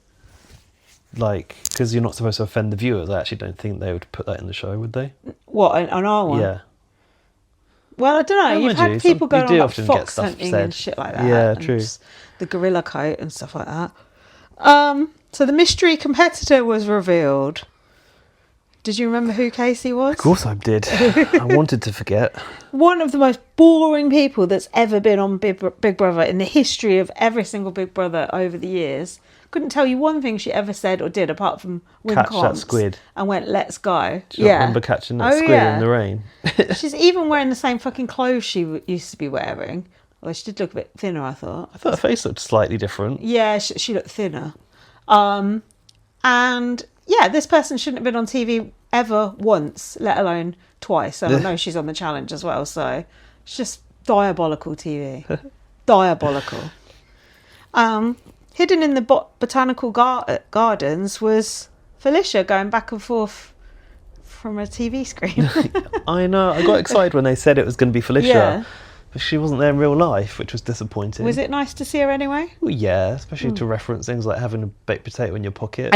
like, because you're not supposed to offend the viewers, I actually don't think they would put that in the show, would they? What, on our one? Yeah. Well, I don't know. You've had people going on about fox hunting and shit like that. Yeah, true. The gorilla coat and stuff like that. So the mystery competitor was revealed. Did you remember who Kaycee was? Of course I did. I wanted to forget. One of the most boring people that's ever been on Big Brother in the history of every single Big Brother over the years. Couldn't tell you one thing she ever said or did apart from win Catch comps that squid. And went, let's go. Do you remember catching that squid in the rain? She's even wearing the same fucking clothes she used to be wearing. Well, she did look a bit thinner, I thought. I thought her face looked slightly different. Yeah, she looked thinner. And yeah, this person shouldn't have been on TV ever once, let alone twice. And I know she's on the challenge as well, so it's just diabolical TV. Diabolical. Hidden in the botanical gardens was Felicia going back and forth from a TV screen. I know. I got excited when they said it was going to be Felicia, but she wasn't there in real life, which was disappointing. Was it nice to see her anyway? Well, yeah, especially to reference things like having a baked potato in your pocket.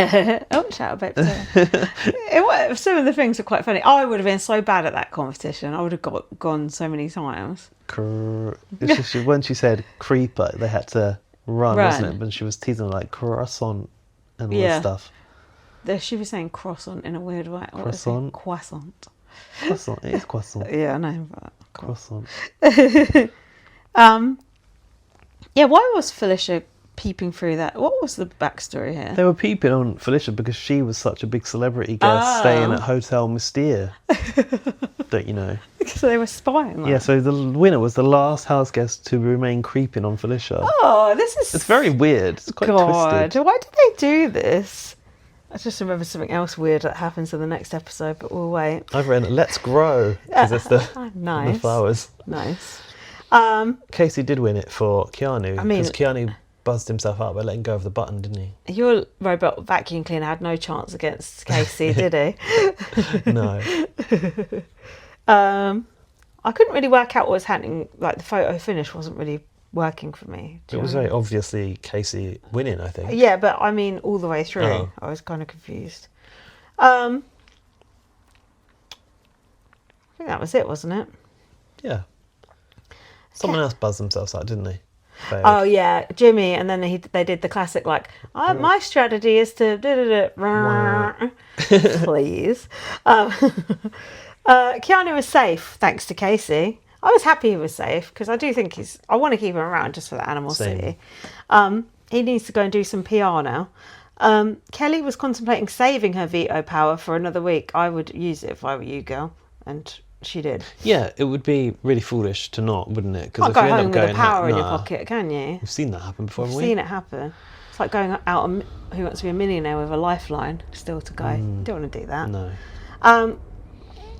Oh, shout out baked potato. Some of the things are quite funny. I would have been so bad at that competition. I would have gone so many times. When she said creeper, they had to run, wasn't it? But she was teasing like croissant and all this stuff. She was saying croissant in a weird way. Croissant? Croissant. Croissant. It is croissant. Yeah, I know. Croissant. Yeah, why was Felicia peeping through that? What was the backstory here? They were peeping on Felicia because she was such a big celebrity guest staying at Hotel Mystere. Don't you know? So they were spying. Yeah, so the winner was the last house guest to remain creeping on Felicia. Oh, it's very weird. It's quite twisted. Why did they do this? I just remember something else weird that happens in the next episode, but we'll wait. I've written Let's Grow because it's the flowers. Nice. Kaycee did win it for Keanu because Keanu buzzed himself up by letting go of the button, didn't he? Your robot vacuum cleaner had no chance against Kaycee, did he? No. I couldn't really work out what was happening. Like the photo finish wasn't really working for me. It was very obviously Kaycee winning, I think. Yeah, but I mean all the way through. I was kind of confused. I think that was it, wasn't it? Yeah. Someone else buzzed themselves out, didn't they? Failed. Oh yeah, Jimmy, and then they did the classic like, my strategy is to please. Keanu was safe thanks to Kaycee. I was happy he was safe because I do think I want to keep him around just for the animosity. He needs to go and do some PR now. Kelly was contemplating saving her veto power for another week. I would use it if I were you, girl. And she did. Yeah, it would be really foolish to not, wouldn't it? Because can't go home with a power in your pocket, can you? We've seen that happen before, haven't we? We've seen it happen. It's like going out on Who Wants to Be a Millionaire with a lifeline still to go. Don't want to do that. No.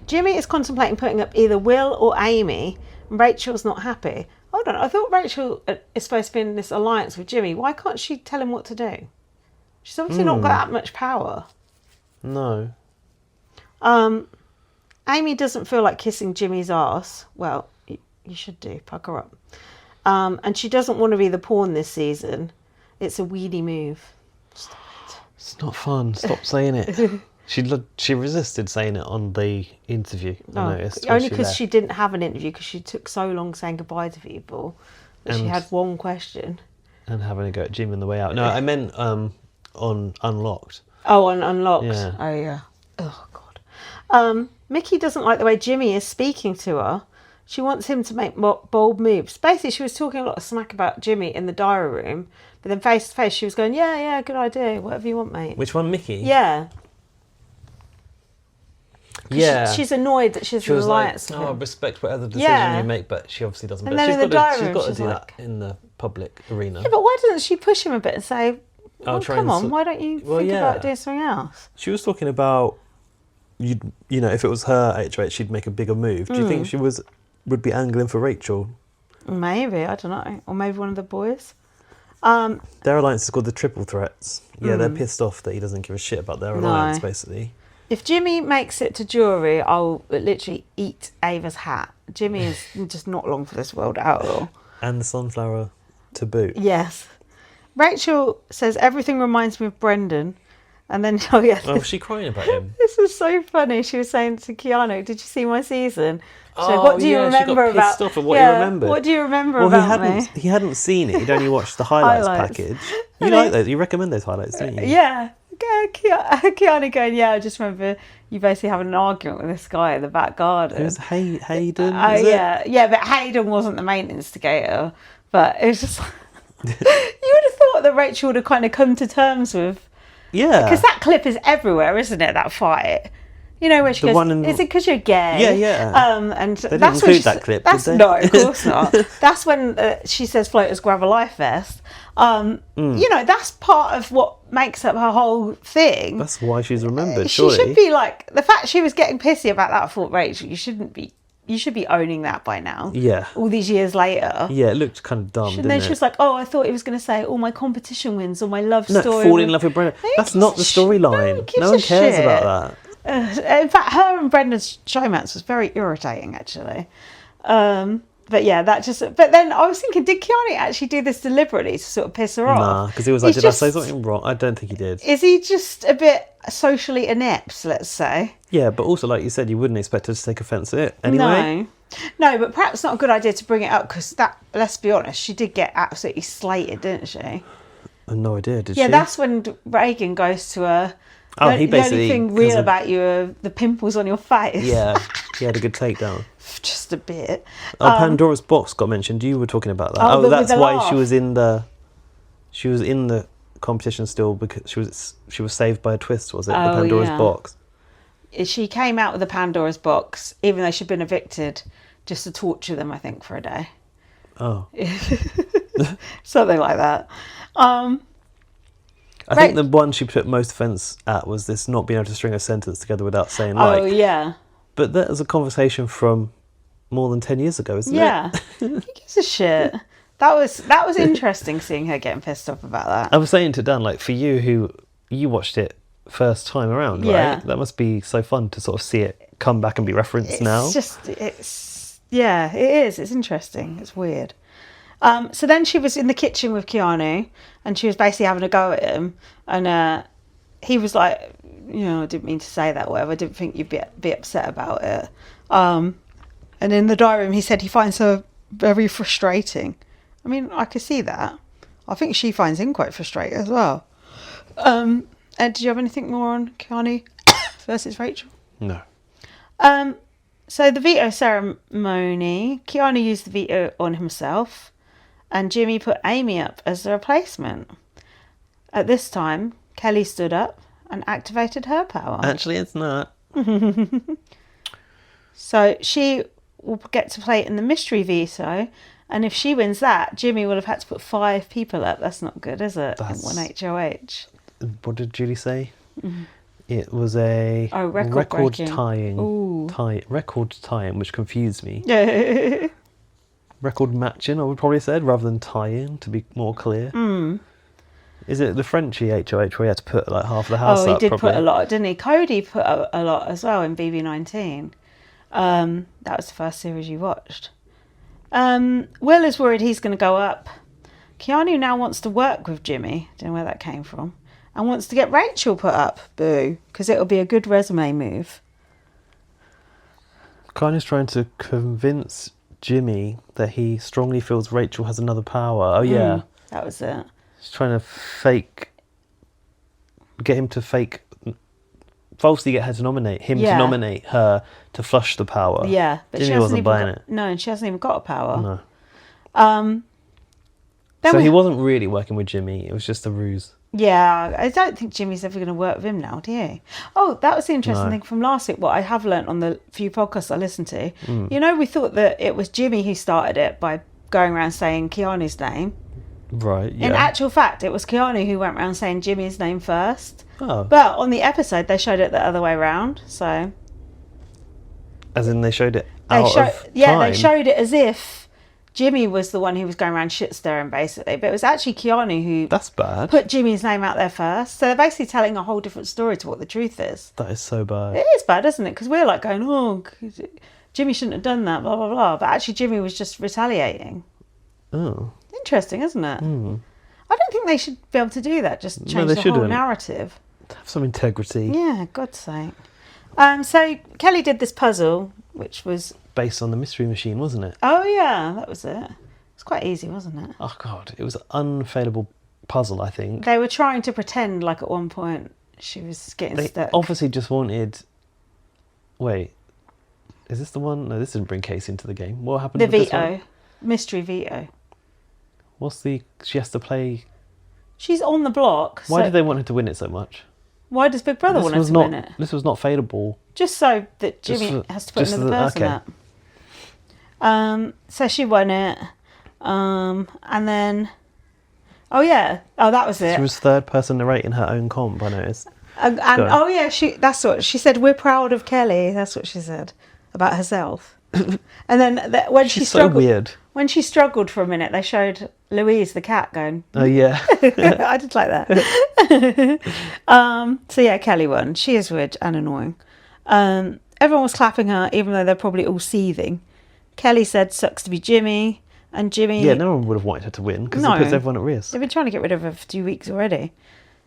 Jimmy is contemplating putting up either Will or Amy, and Rachel's not happy. Hold on, I thought Rachel is supposed to be in this alliance with Jimmy. Why can't she tell him what to do? She's obviously not got that much power. No. Amy doesn't feel like kissing Jimmy's arse. Well, you should do. Pucker up. And she doesn't want to be the pawn this season. It's a weedy move. Stop it. It's not fun. Stop saying it. She resisted saying it on the interview. I noticed. Only because she didn't have an interview because she took so long saying goodbye to people that she had one question. And having a go at Jim on the way out. No, I meant on Unlocked. Oh, on Unlocked. Yeah. Oh, yeah. Oh, God. Mickey doesn't like the way Jimmy is speaking to her. She wants him to make bold moves. Basically, she was talking a lot of smack about Jimmy in the diary room, but then face to face, she was going, yeah, good idea. Whatever you want, mate. Which one, Mickey? Yeah. Yeah. She's annoyed that she's an alliance. Like, I respect whatever decision you make, but she obviously doesn't. And but then she's in the diary room, got to do that in the public arena. Yeah, but why doesn't she push him a bit and say, come on, why don't you think about doing something else? She was talking about, you know, if it was her HOH, she'd make a bigger move. Do you think she would be angling for Rachel? Maybe, I don't know. Or maybe one of the boys. Their alliance is called the Triple Threats. Yeah, they're pissed off that he doesn't give a shit about their alliance, basically. If Jimmy makes it to jury, I'll literally eat Ava's hat. Jimmy is just not long for this world at all. And the sunflower to boot. Yes. Rachel says, everything reminds me of Brendan. And then, was she crying about him? This is so funny. She was saying to Keanu, did you see my season? She said, what do you remember she got pissed off at what he remembered. What do you remember about me? He hadn't seen it. He'd only watched the highlights package. You like those? You recommend those highlights, don't you? Yeah. Keanu going, I just remember you basically having an argument with this guy in the back garden. It was Hayden, Yeah, but Hayden wasn't the main instigator. But it was just you would have thought that Rachel would have kind of come to terms with. Yeah. Because that clip is everywhere, isn't it, that fight? You know, where she goes, is it because you're gay? Yeah. And they that's didn't include that clip, did they? No, of course not. That's when she says floaters grab a life vest. You know, that's part of what makes up her whole thing. That's why she's remembered, surely. She should be like, the fact she was getting pissy about that, I thought, Rachel, you should be owning that by now. Yeah. All these years later. Yeah, it looked kind of dumb, didn't it? And then she was like, I thought he was going to say all my competition wins or my love story. Fall in love with Brendan. That's not the storyline. No one cares about that. In fact, her and Brendan's showmance was very irritating, actually. But yeah, But then I was thinking, did Keanu actually do this deliberately to sort of piss her off? Nah, because he was like, did I say something wrong? I don't think he did. Is he just a bit socially inept, let's say? Yeah, but also, like you said, you wouldn't expect her to take offence to it anyway. No, but perhaps not a good idea to bring it up because let's be honest, she did get absolutely slated, didn't she? I had no idea, did she? Yeah, that's when Reagan goes to her. He basically... The only thing real about you are the pimples on your face. Yeah, he had a good takedown. Just a bit. Pandora's box got mentioned. You were talking about that. That's why she was in the competition still, because she was saved by a twist, was it? The Pandora's box. She came out with the Pandora's box, even though she'd been evicted, just to torture them, I think, for a day. Oh. Something like that. I think the one she put most offence at was this not being able to string a sentence together without saying like. Oh, yeah. But that was a conversation from more than 10 years ago, isn't it? Yeah. Who gives a shit? That was interesting seeing her getting pissed off about that. I was saying to Dan, like, for you you watched it first time around, right? That must be so fun to sort of see it come back and be referenced now. It is. It's interesting. It's weird. So then she was in the kitchen with Keanu and she was basically having a go at him. And he was like, I didn't mean to say that, whatever. I didn't think you'd be upset about it. And in the diary room, he said he finds her very frustrating. I mean, I could see that. I think she finds him quite frustrating as well. Ed, do you have anything more on Keanu versus Rachel? No. So the veto ceremony, Keanu used the veto on himself and Jimmy put Amy up as the replacement. At this time, Kelly stood up and activated her power. Actually, it's not. So she will get to play in the mystery veto, and if she wins that, Jimmy will have had to put 5 people up. That's not good, is it? In one HOH. What did Julie say? It was a record tying, which confused me. Record matching, I would probably said, rather than tying, to be more clear. Is it the Frenchy HOH where he had to put like half the house up? Oh, he did probably? put a lot, didn't he? Cody put a lot as well in BB19. That was the first series you watched. Will is worried he's going to go up. Keanu now wants to work with Jimmy. Don't know where that came from. And wants to get Rachel put up. Boo. Because it'll be a good resume move. Keanu's trying to convince Jimmy that he strongly feels Rachel has another power. Oh, yeah. That was it. He's trying to get him to falsely get her to nominate to nominate her to flush the power. Yeah, but Jimmy she hasn't wasn't even buying got, it. No, and she hasn't even got a power. No. So he wasn't really working with Jimmy. It was just a ruse. Yeah, I don't think Jimmy's ever going to work with him now, do you? Oh, that was the interesting thing from last week. What I have learnt on the few podcasts I listened to. You know, we thought that it was Jimmy who started it by going around saying Keanu's name. Right, yeah. In actual fact, it was Keanu who went around saying Jimmy's name first. Oh. But on the episode, they showed it the other way around, so... As in they showed it They time. showed it as if Jimmy was the one who was going around shit stirring, basically. But it was actually Keanu who... That's bad. Put Jimmy's name out there first. So they're basically telling a whole different story to what the truth is. That is so bad. It is bad, isn't it? Because we're like going, oh, Jimmy shouldn't have done that, blah, blah, blah. But actually Jimmy was just retaliating. Oh. Interesting, isn't it? I don't think they should be able to do that, just change the whole narrative. Have some integrity. Yeah, God's sake. So Kelly did this puzzle, which was... Based on the mystery machine, wasn't it? Oh, yeah, that was it. It's quite easy, wasn't it? Oh, God. It was an unfailable puzzle, I think. They were trying to pretend like at one point she was getting stuck. They obviously just wanted... Wait. Is this the one? No, this didn't bring Kaycee into the game. What happened the with this veto. one? Mystery veto. She has to play... She's on the block. Why did they want her to win it so much? Why does Big Brother want her to win it? This was not fadeable. Just so that Jimmy has to put another person up. So she won it. And then... Oh, yeah. Oh, that was it. She was third person narrating her own comp, I noticed. And oh, yeah, that's what she said. We're proud of Kelly. That's what she said about herself. And then when she struggled... so weird. When she struggled for a minute, they showed Louise the cat going... Oh, yeah. I did like that. So, yeah, Kelly won. She is weird and annoying. Everyone was clapping her, even though they're probably all seething. Kelly said, sucks to be Jimmy. And Jimmy... Yeah, no one would have wanted her to win, because it puts everyone at risk. They've been trying to get rid of her for 2 weeks already.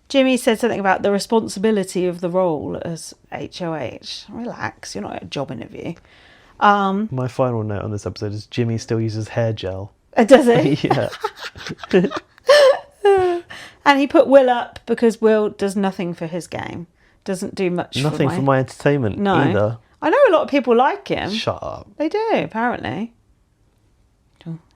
Jimmy said something about the responsibility of the role as HOH. Relax, you're not at a job interview. My final note on this episode is Jimmy still uses hair gel. Does he? Yeah. And he put Will up because Will does nothing for his game. Doesn't do much Nothing for my entertainment either. I know a lot of people like him. Shut up. They do, apparently.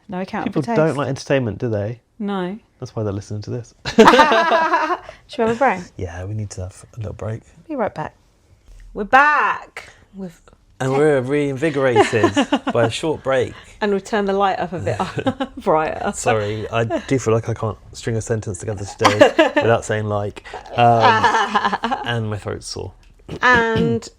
No account People for taste. don't like entertainment, do they? No. That's why they're listening to this. Should we have a break? Yeah, we need to have a little break. Be right back. We're back. And we're reinvigorated by a short break. And we've turned the light up a bit brighter. Sorry, I do feel like I can't string a sentence together today without saying like. And my throat's sore. And,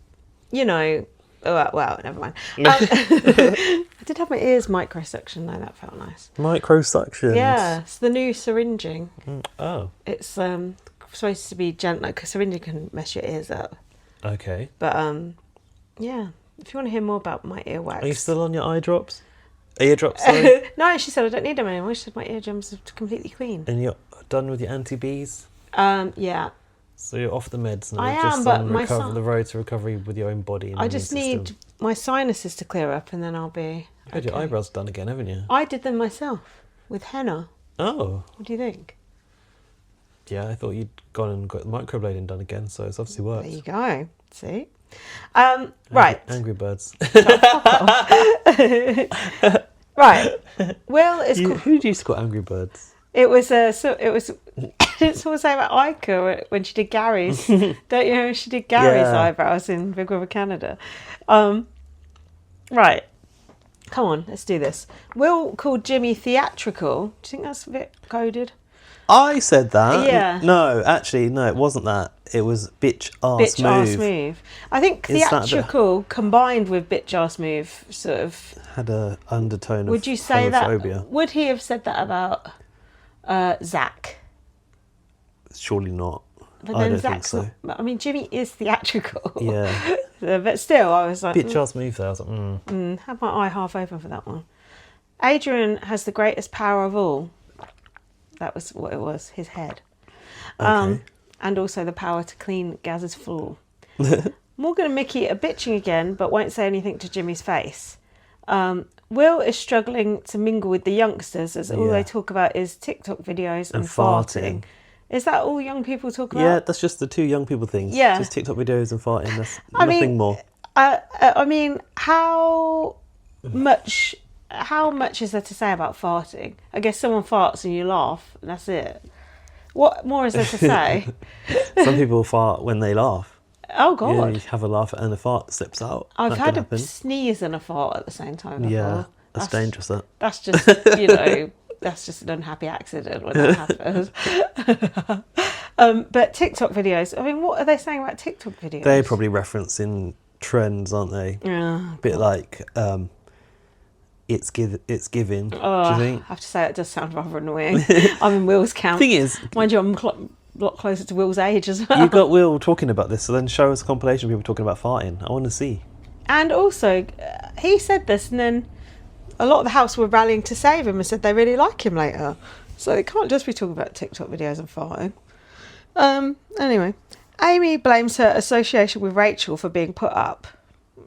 you know, well, never mind. I did have my ears microsuction though, that felt nice. Microsuction? Yeah, it's the new syringing. Oh. It's supposed to be gentle, because syringing can mess your ears up. Okay. But, yeah, if you want to hear more about my earwax. Are you still on your eye drops? Eardrops, sorry? No, she said I don't need them anymore. She said my eardrums are completely clean. And you're done with your anti-Bs? Yeah. So you're off the meds now? I am, just but on the road to recovery with your own body. And I just need my sinuses to clear up and then I'll be You had your eyebrows done again, haven't you? I did them myself with henna. Oh. What do you think? Yeah, I thought you'd gone and got microblading done again, so it's obviously worked. There you go. See? Right. Angry Birds. Right. Will is... Who do you used to call Angry Birds? It was it's all the same about Ica when she did Gary's. Don't you know she did Gary's eyebrows in Big Brother Canada? Right. Come on, let's do this. Will called Jimmy theatrical. Do you think that's a bit coded? I said that. Yeah. No, actually, no, it wasn't that. It was bitch arse move. I think theatrical combined with bitch arse move sort of had a undertone of would you say homophobia. That? Would he have said that about Zach? Surely not. But I then don't Zach's think so. not, I mean, Jimmy is theatrical. Yeah. But still, I was like... Bitch arse move there. I was like, had my eye half open for that one. Adrian has the greatest power of all. That was what it was, his head. Okay. And also the power to clean Gaz's floor. Morgan and Mickey are bitching again, but won't say anything to Jimmy's face. Will is struggling to mingle with the youngsters as all they talk about is TikTok videos and farting. Is that all young people talk about? Yeah, that's just the two young people things. Yeah. Just TikTok videos and farting. That's nothing more. I mean, how much is there to say about farting? I guess someone farts and you laugh, and that's it. What more is there to say? Some people fart when they laugh. Oh, God. Yeah, you have a laugh and a fart slips out. I've had a sneeze and a fart at the same time before. Yeah, that's dangerous, that. That's just, that's just an unhappy accident when that happens. But TikTok videos, I mean, what are they saying about TikTok videos? They're probably referencing trends, aren't they? Yeah. A bit like it's giving. Oh, do you think? I have to say, it does sound rather annoying. I'm in Will's camp. Thing is, mind you, I'm a lot closer to Will's age as well. You got Will talking about this, so then show us a compilation of people talking about farting. I want to see. And also, he said this, and then a lot of the house were rallying to save him and said they really like him later. So it can't just be talking about TikTok videos and farting. Anyway, Amy blames her association with Rachel for being put up.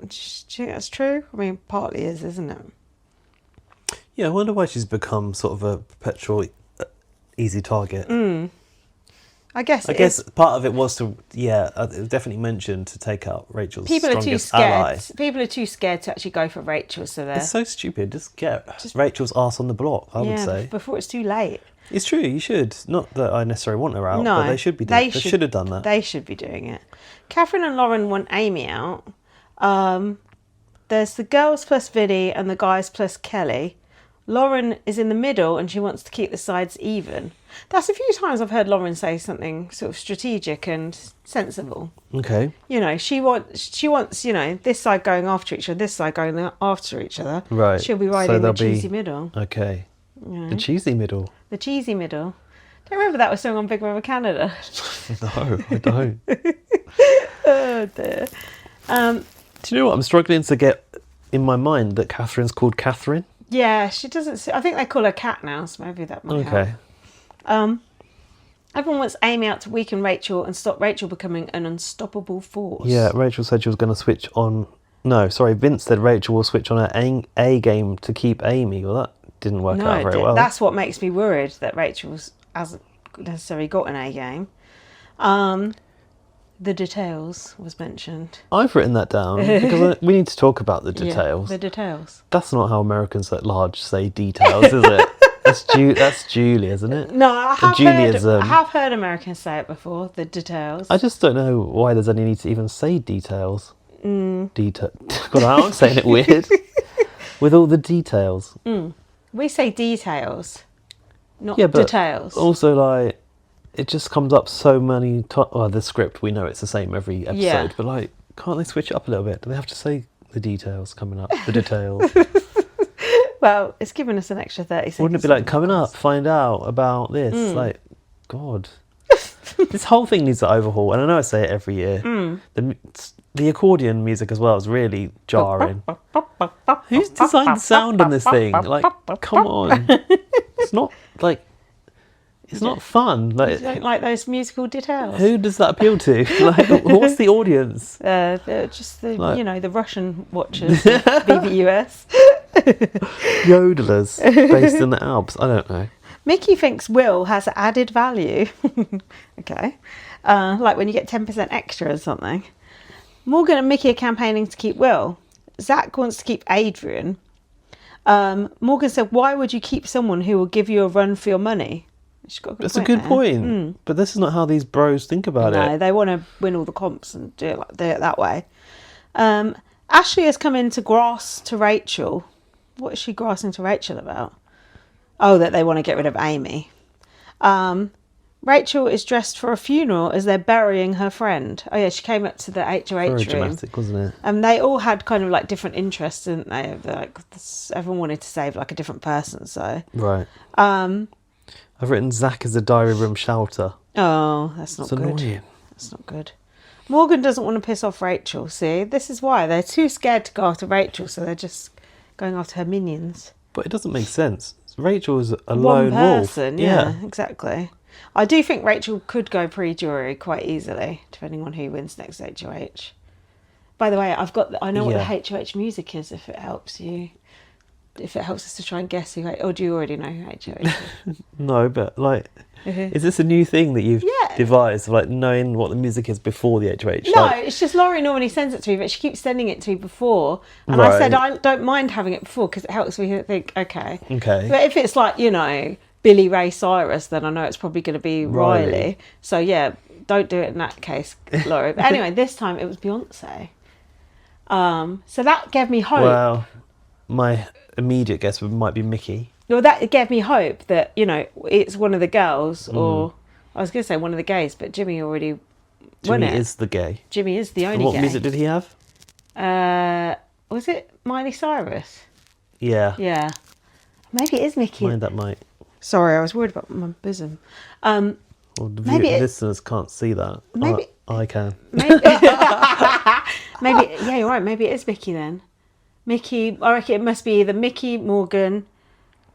Do you think that's true? I mean, partly is, isn't it? Yeah, I wonder why she's become sort of a perpetual easy target. I guess part of it was to, it was definitely mentioned to take out Rachel's strongest ally. People are too scared to actually go for Rachel, so they're... It's so stupid. Just get Rachel's arse on the block, I would say. Before it's too late. It's true, you should. Not that I necessarily want her out, but they should be doing it. They should have done that. They should be doing it. Catherine and Lauren want Amy out. There's the girls plus Vinny and the guys plus Kelly. Lauren is in the middle and she wants to keep the sides even. That's a few times I've heard Lauren say something sort of strategic and sensible. Okay. She wants, this side going after each other, this side going after each other. Right. She'll be riding the cheesy middle. Okay. The cheesy middle. The cheesy middle. Don't remember that was sung on Big Brother Canada? No, I don't. Oh dear. Do you know what? I'm struggling to get in my mind that Catherine's called Catherine. Yeah, she doesn't... I think they call her Cat now, so maybe that might help. Everyone wants Amy out to weaken Rachel and stop Rachel becoming an unstoppable force. Yeah, Rachel said she was going to switch on... No, sorry, Vince said Rachel will switch on her A game to keep Amy. Well, that didn't work out very well. That's what makes me worried, that Rachel hasn't necessarily got an A game. The details was mentioned. I've written that down because we need to talk about the details. Yeah, the details. That's not how Americans at large say details, is it? That's Julie, isn't it? No, I have heard Americans say it before, the details. I just don't know why there's any need to even say details. God, I'm saying it weird. With all the details. We say details, not details. Also, like, it just comes up so many times. Well, the script, we know it's the same every episode, but like, can't they switch it up a little bit? Do they have to say the details coming up? The details. Well, it's given us an extra 30 seconds. Wouldn't it be like, coming up, find out about this? Like, God. This whole thing needs to overhaul. And I know I say it every year. The accordion music as well is really jarring. Who's designed the sound on this thing? Like, come on. It's not, like... It's not fun. Like, you don't like those musical details. Who does that appeal to? Like, what's the audience? Just the the Russian watchers, BB27. Yodelers based in the Alps. I don't know. Mickey thinks Will has added value. Okay, like when you get 10% extra or something. Morgan and Mickey are campaigning to keep Will. Zach wants to keep Adrian. Morgan said, "Why would you keep someone who will give you a run for your money?" She's got a good That's point a good there. point. But this is not how these bros think about No, it. they want to win all the comps and do it that way. Ashley has come in to grass to Rachel. What is she grassing to Rachel about? Oh, that they want to get rid of Amy. Rachel is dressed for a funeral as they're burying her friend. Oh yeah, she came up to the HOH Very room. dramatic, wasn't it? And they all had kind of like different interests, didn't they? Like everyone wanted to save like a different person. So Right. I've written Zach as a diary room shouter. oh, that's not It's good. annoying. That's not good. Morgan doesn't want to piss off Rachel. See, this is why they're too scared to go after Rachel, so they're just going after her minions. But it doesn't make sense. Rachel is a One lone person, wolf. yeah, exactly. I do think Rachel could go pre-jury quite easily, depending on who wins next HOH. By the way, I know what the HOH music is, if it helps you. If it helps us to try and guess who, or do you already know who HOH is? No, but like, is this a new thing that you've devised, like knowing what the music is before the HOH? No, Like, it's just Laurie normally sends it to me, but she keeps sending it to me before. And Right. I said I don't mind having it before because it helps me think, okay. Okay. But if it's like, Billy Ray Cyrus, then I know it's probably going to be Riley. So yeah, don't do it in that case, Laurie. But anyway, this time it was Beyonce. So that gave me hope. Well, my immediate guess might be Mickey. Well, that gave me hope that, it's one of the girls, or I was going to say one of the gays, but Jimmy already won Jimmy it. is the gay. Jimmy is the And only what gay. music did he have? Was it Miley Cyrus? Yeah. Yeah. Maybe it is Mickey. Mind that might. Sorry, I was worried about my bosom. Well, the listeners can't see that. Maybe- I can. Maybe, yeah, you're right. Maybe it is Mickey then. Mickey, I reckon it must be either Mickey, Morgan,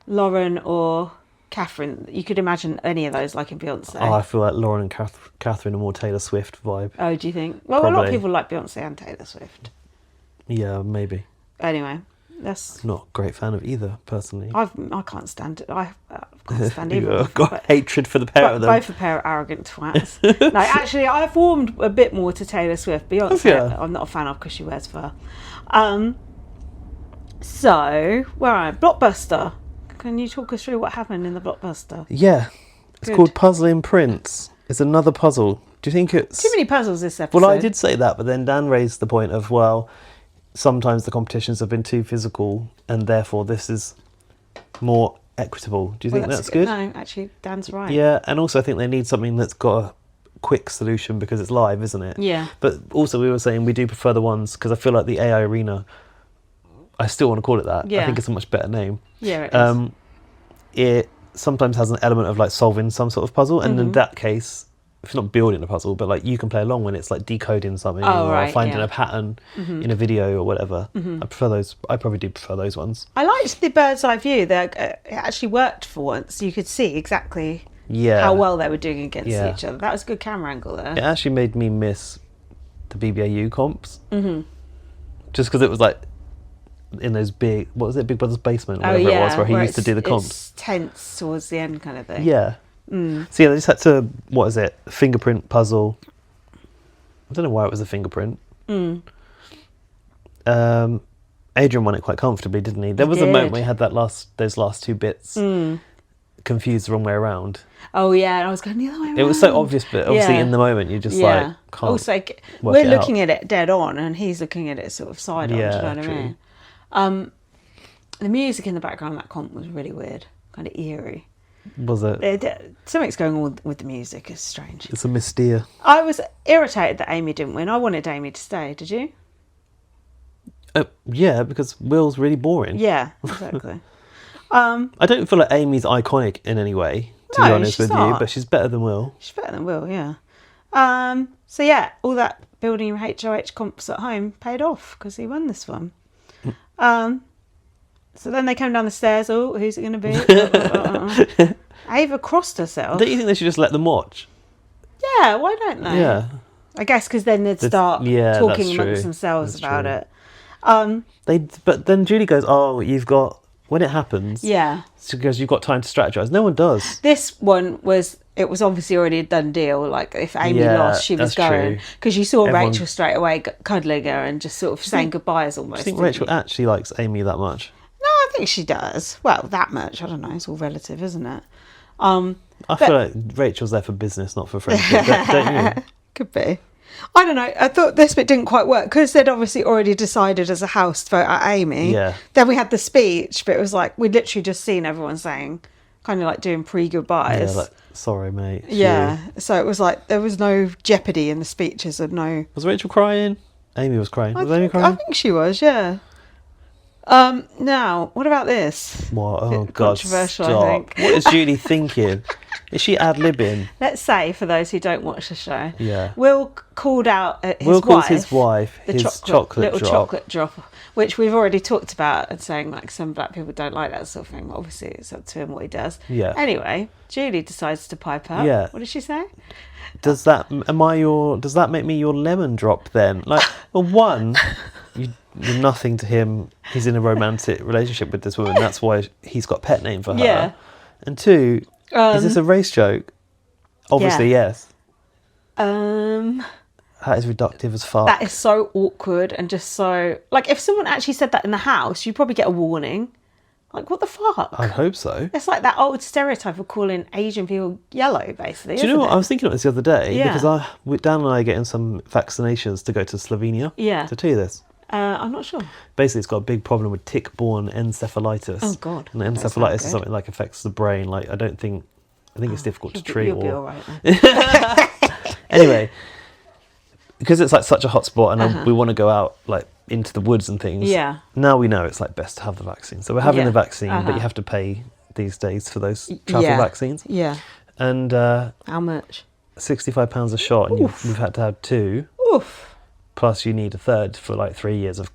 Lauren, or Catherine. You could imagine any of those, like in Beyonce. Oh, I feel like Lauren and Catherine are more Taylor Swift vibe. Oh, do you think? Well, a lot of Probably. people like Beyonce and Taylor Swift. Yeah, maybe. Anyway, that's. Not a great fan of either, personally. I can't stand it. I can't stand either. I've got hatred for the pair of them. Both a pair of arrogant twats. No, actually, I've warmed a bit more to Taylor Swift. Beyonce, Yeah. I'm not a fan of because she wears fur. So, where am I? Blockbuster. Can you talk us through what happened in the Blockbuster? Yeah. It's Good. called Puzzling Prince. It's another puzzle. Do you think it's... Too many puzzles this episode. Well, I did say that, but then Dan raised the point of, well, sometimes the competitions have been too physical and therefore this is more equitable. Do you think that's good? No, actually, Dan's right. Yeah, and also I think they need something that's got a quick solution because it's live, isn't it? Yeah. But also we were saying we do prefer the ones, because I feel like the AI Arena, I still want to call it that. Yeah. I think it's a much better name. Yeah, it is. It sometimes has an element of like solving some sort of puzzle, and in that case, if it's not building a puzzle, but like you can play along when it's like decoding something or finding a pattern in a video or whatever. I prefer those. I probably do prefer those ones. I liked the bird's eye view. It actually worked for once. You could see exactly how well they were doing against each other. That was a good camera angle there. It actually made me miss the BBAU comps. Just because it was like in those big, what was it, Big Brother's basement, or whatever it was, where he used to do the comps. It's tense towards the end kind of thing. Yeah. So yeah, they just had to, what is it, fingerprint puzzle. I don't know why it was a fingerprint. Adrian won it quite comfortably, didn't he? There was a moment where he had those last two bits confused the wrong way around. Oh yeah, and I was going the other way around. It was so obvious, but obviously in the moment you just like can't. Also, work we're it looking out. at it dead on, and he's looking at it sort of side on. Yeah, Do you know what true. I mean? The music in the background of that comp was really weird, kind of eerie. Was it? Something's going on with the music. It's strange. It's a mystere. I was irritated that Amy didn't win. I wanted Amy to stay. Did you? Yeah, because Will's really boring. Yeah, exactly. I don't feel like Amy's iconic in any way, to be honest with you, but she's better than Will. She's better than Will, yeah. So yeah, all that building your HOH comps at home paid off because he won this one. So then they came down the stairs. Oh, who's it going to be? Ava crossed herself. Don't you think they should just let them watch? Yeah, why don't they? Yeah. I guess because then they'd start talking that's amongst true. themselves That's about true. it. But then Julie goes, "Oh, you've got when it happens." Yeah. She goes, "You've got time to strategize." No one does. This one was obviously already a done deal. Like if Amy lost, she was that's going true. because you saw Rachel straight away cuddling her and just sort of saying goodbyes almost. Do you think didn't Rachel you? actually likes Amy that much? No, I think she does. Well, that much. I don't know. It's all relative, isn't it? I feel like Rachel's there for business, not for friendship. Don't you? Could be. I don't know. I thought this bit didn't quite work because they'd obviously already decided as a house to vote out Amy. Yeah. Then we had the speech, but it was like we'd literally just seen everyone saying, kind of like doing pre-goodbyes. Yeah, like, sorry, mate. Yeah. So it was like there was no jeopardy in the speeches and no. Was Rachel crying? Amy was crying. Was Amy crying? I think she was. Yeah. Now, what about this? What? Oh, God. Controversial, Stop. I think. What is Julie thinking? Is she ad-libbing? Let's say, for those who don't watch the show, Yeah. Will called out Will calls his wife the his chocolate little drop. chocolate drop, which we've already talked about and saying like some black people don't like that sort of thing. Obviously, it's up to him what he does. Yeah. Anyway, Julie decides to pipe up. Yeah. What did she say? Does that make me your lemon drop then? Like, well, one, you're nothing to him. He's in a romantic relationship with this woman. That's why he's got a pet name for her. Yeah. And two, is this a race joke? Obviously, yes. That is reductive as fuck. That is so awkward and just so like if someone actually said that in the house, you'd probably get a warning. Like, what the fuck? I hope so. It's like that old stereotype of calling Asian people yellow, basically. Do you know what? I was thinking about this the other day because Dan and I are getting some vaccinations to go to Slovenia. Yeah. To tell you this. I'm not sure. Basically, it's got a big problem with tick-borne encephalitis. Oh, God. And encephalitis is something like affects the brain. Like, I think it's difficult to treat. You'll be all right then. Anyway, because it's like such a hot spot and we want to go out like into the woods and things. Yeah. Now we know it's like best to have the vaccine. So we're having the vaccine, but you have to pay these days for those travel vaccines. Yeah. And how much? £65 a shot, and you've had to have 2. Oof. Plus you need a third for like 3 years of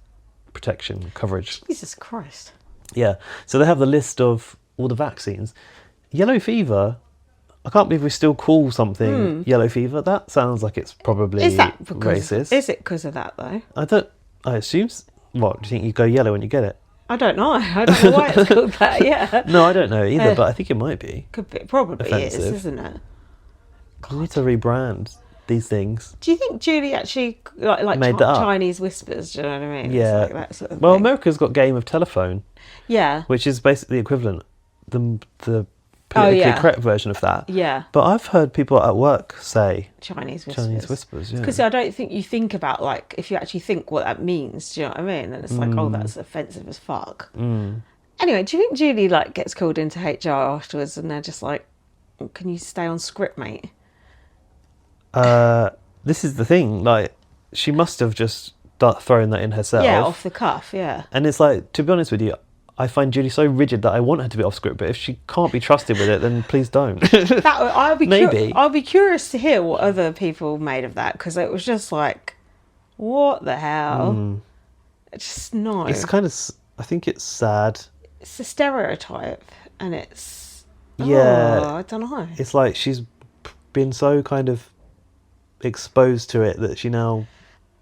protection coverage. Jesus Christ. Yeah. So they have the list of all the vaccines. Yellow fever, I can't believe we still call something yellow fever. That sounds like it's probably racist. Is it because of that though? I assume. What, do you think you go yellow when you get it? I don't know. I don't know why it's called that. Yeah. No, I don't know either, but I think it might be. Could be. Probably offensive. is, isn't it? We need to rebrand these things. Do you think Julie actually like made that up? Chinese whispers? Do you know what I mean? Yeah. It's like that sort of Well, thing. America's got Game of Telephone. Yeah. Which is basically the equivalent, the politically correct version of that. Yeah. But I've heard people at work say Chinese whispers. Chinese whispers, yeah. Because I don't think you think about, like, if you actually think what that means, do you know what I mean? And it's like, oh, that's offensive as fuck. Anyway, do you think Julie, like, gets called into HR afterwards and they're just like, can you stay on script, mate? This is the thing, like, she must have just thrown that in herself. Yeah, off the cuff, yeah. And it's like, to be honest with you, I find Julie so rigid that I want her to be off script, but if she can't be trusted with it, then please don't. I'll be Maybe. I'll be curious to hear what other people made of that, because it was just like, what the hell? It's just no. It's kind of, I think it's sad. It's a stereotype, and it's I don't know. It's like she's been so kind of exposed to it that she now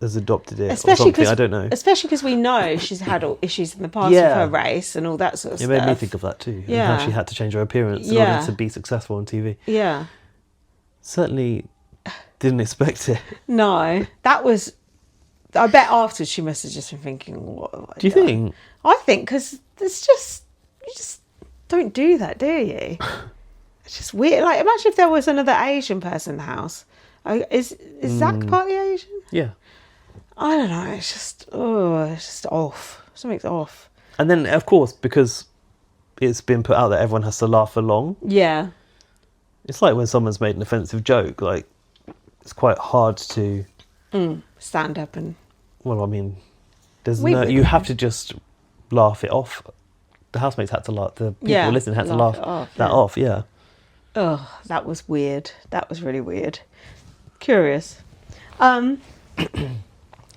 has adopted it, or something. I don't know. Especially because we know she's had issues in the past with her race and all that sort of stuff. It made me think of that too. Yeah. And how she had to change her appearance in order to be successul on TV. Yeah. Certainly didn't expect it. No, that was. I bet after she must have just been thinking, "What have I Do you done?" think? I think because it's just you just don't do that, do you? It's just weird. Like, imagine if there was another Asian person in the house. Is Zach partly Asian? Yeah. I don't know. It's just off. Something's off. And then, of course, because it's been put out that everyone has to laugh along. Yeah. It's like when someone's made an offensive joke. Like, it's quite hard to stand up and. Well, I mean, you have to just laugh it off. The housemates had to laugh. The people listening had to laugh that off. Yeah. Oh, that was weird. That was really weird. Curious.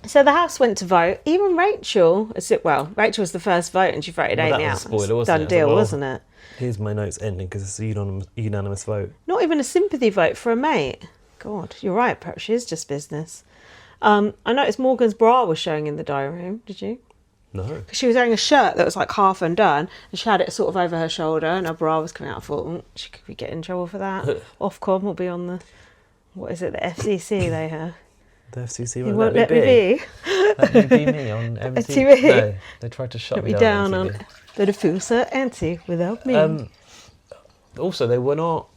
So the house went to vote. Even Rachel, Rachel was the first vote and she voted Amy out. That was a spoiler, wasn't Done deal, wasn't it? Here's my notes ending because it's a unanimous vote. Not even a sympathy vote for a mate. God, you're right. Perhaps she is just business. I noticed Morgan's bra was showing in the dining room. Did you? No. She was wearing a shirt that was like half undone and she had it sort of over her shoulder and her bra was coming out. I thought, she could be getting in trouble for that. Ofcom will be on the, what is it, the FCC they have. The FCC won't let me be. Let me be me on MTV. TV. No, they tried to shut me down on the diffuser anti without me. Also, they were not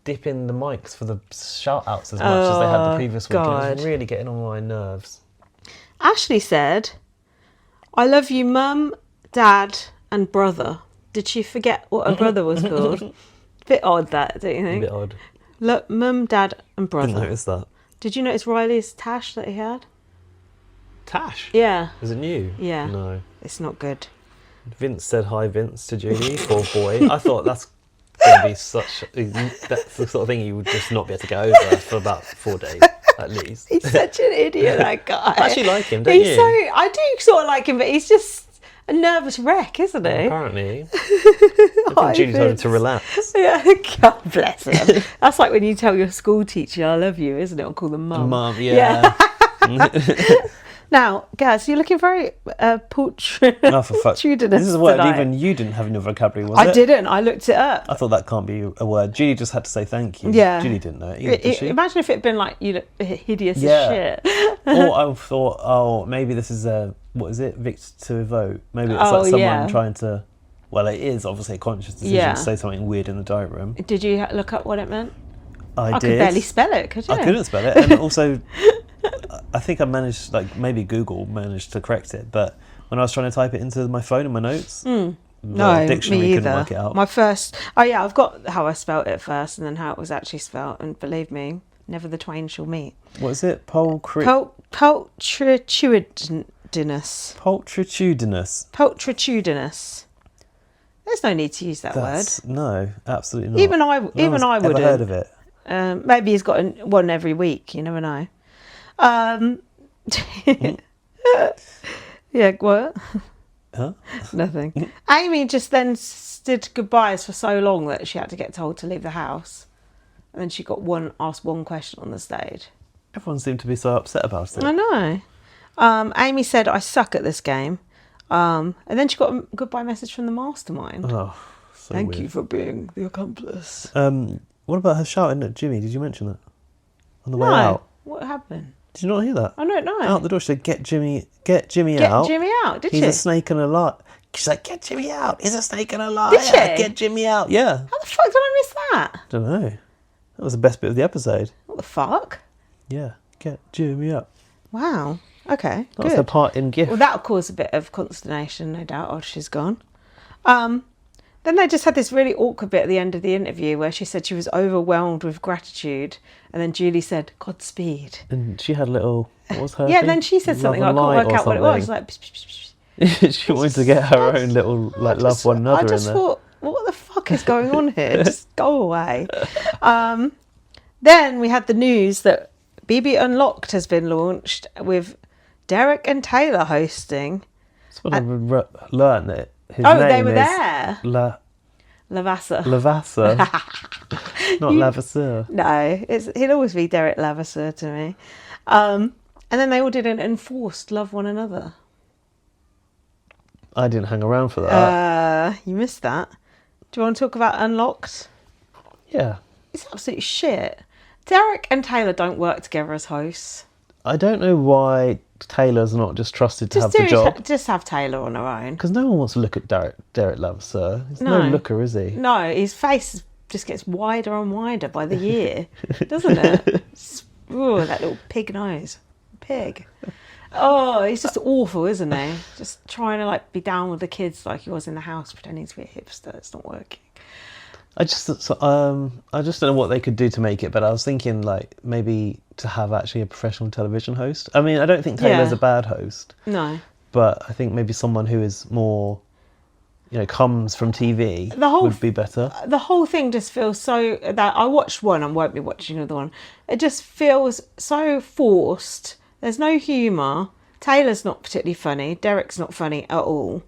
dipping the mics for the shout-outs as much as they had the previous week. And it was really getting on my nerves. Ashley said, "I love you, Mum, Dad and brother." Did she forget what her brother was called? Bit odd, that, don't you think? A bit odd. Look, Mum, Dad and brother. Didn't notice that. Did you notice Riley's tash that he had? Tash? Yeah. Is it new? Yeah. No. It's not good. Vince said hi, Vince, to Julie. Poor boy. I thought that's going to be that's the sort of thing you would just not be able to get over for about 4 days, at least. He's such an idiot, that guy. I actually like him, don't you? I do sort of like him, but he's just a nervous wreck, isn't he? Apparently. I think Julie told him to relax. Yeah, God bless him. That's like when you tell your school teacher, "I love you," isn't it? Or call them Mum. Mum, yeah. Now, Gaz, you're looking very pulchritudinous. This is a word tonight. even you didn't have in your vocabulary, was it? I didn't. I looked it up. I thought that can't be a word. Julie just had to say thank you. Yeah. Julie didn't know it either, did she? Imagine if it had been like, you look hideous Yeah. as shit. Or I thought, oh, maybe this is what is it? Victor to vote. Maybe it's like someone trying to, well, it is obviously a conscious decision to say something weird in the diary room. Did you look up what it meant? I did. could barely spell it, could you? I couldn't spell it. And also, I think I managed, like maybe Google managed to correct it, but when I was trying to type it into my phone in my notes, no, dictionary me either. couldn't work it out. My first, I've got how I spelt it first and then how it was actually spelt, and believe me, never the twain shall meet. What is it? Pulchritudinous. Pulchritudinous. There's no need to use that word. No, absolutely not. Even I wouldn't. Heard of it. Maybe he's got one every week. You never know. Yeah, what? Huh? Nothing. Amy just then did goodbyes for so long that she had to get told to leave the house, and then she got asked one question on the stage. Everyone seemed to be so upset about it. I know. Amy said, "I suck at this game," and then she got a goodbye message from the mastermind. Oh, so Thank weird. you for being the accomplice. What about her shouting at Jimmy? Did you mention that on the way out? What happened? Did you not hear that? I don't know. Out the door, she said, "Get Jimmy out." Get Jimmy out, did she? He's a snake and a liar. She's like, "Get Jimmy out. He's a snake and a liar. Did she? Get Jimmy out." Yeah. How the fuck did I miss that? Don't know. That was the best bit of the episode. What the fuck? Yeah. Get Jimmy out. Wow. Okay. That was her parting gift. Well, that'll cause a bit of consternation, no doubt, after she's gone. Then they just had this really awkward bit at the end of the interview where she said she was overwhelmed with gratitude, and then Julie said, "Godspeed." And she had a little. What was her? Yeah. thing? Then she said something. I Love can't and work light out what it or was. Like, something. She wanted to get her own little love one another I in just there. thought, what the fuck is going on here? Just go away. Then we had the news that BB Unlocked has been launched with Derek and Taylor hosting. That's what I've learned that his Oh, name they were is there. Lavassa. Not You- Lavasseur. No, he'll always be Derek Lavasseur to me. And then they all did an enforced love one another. I didn't hang around for that. You missed that. Do you want to talk about Unlocked? Yeah. It's absolute shit. Derek and Taylor don't work together as hosts. I don't know why Taylor's not just trusted to have the job. Just have Taylor on her own. Because no one wants to look at Derek Lavasseur. He's no looker, is he? No, his face just gets wider and wider by the year, doesn't it? Ooh, that little pig nose. Pig. Oh, he's just awful, isn't he? Just trying to be down with the kids like he was in the house, pretending to be a hipster. It's not working. I just don't know what they could do to make it, but I was thinking maybe to have actually a professional television host. I mean, I don't think Taylor's a bad host. No. But I think maybe someone who is more, comes from TV would be better. The whole thing just feels so that I watched one and won't be watching another one. It just feels so forced. There's no humour. Taylor's not particularly funny. Derek's not funny at all.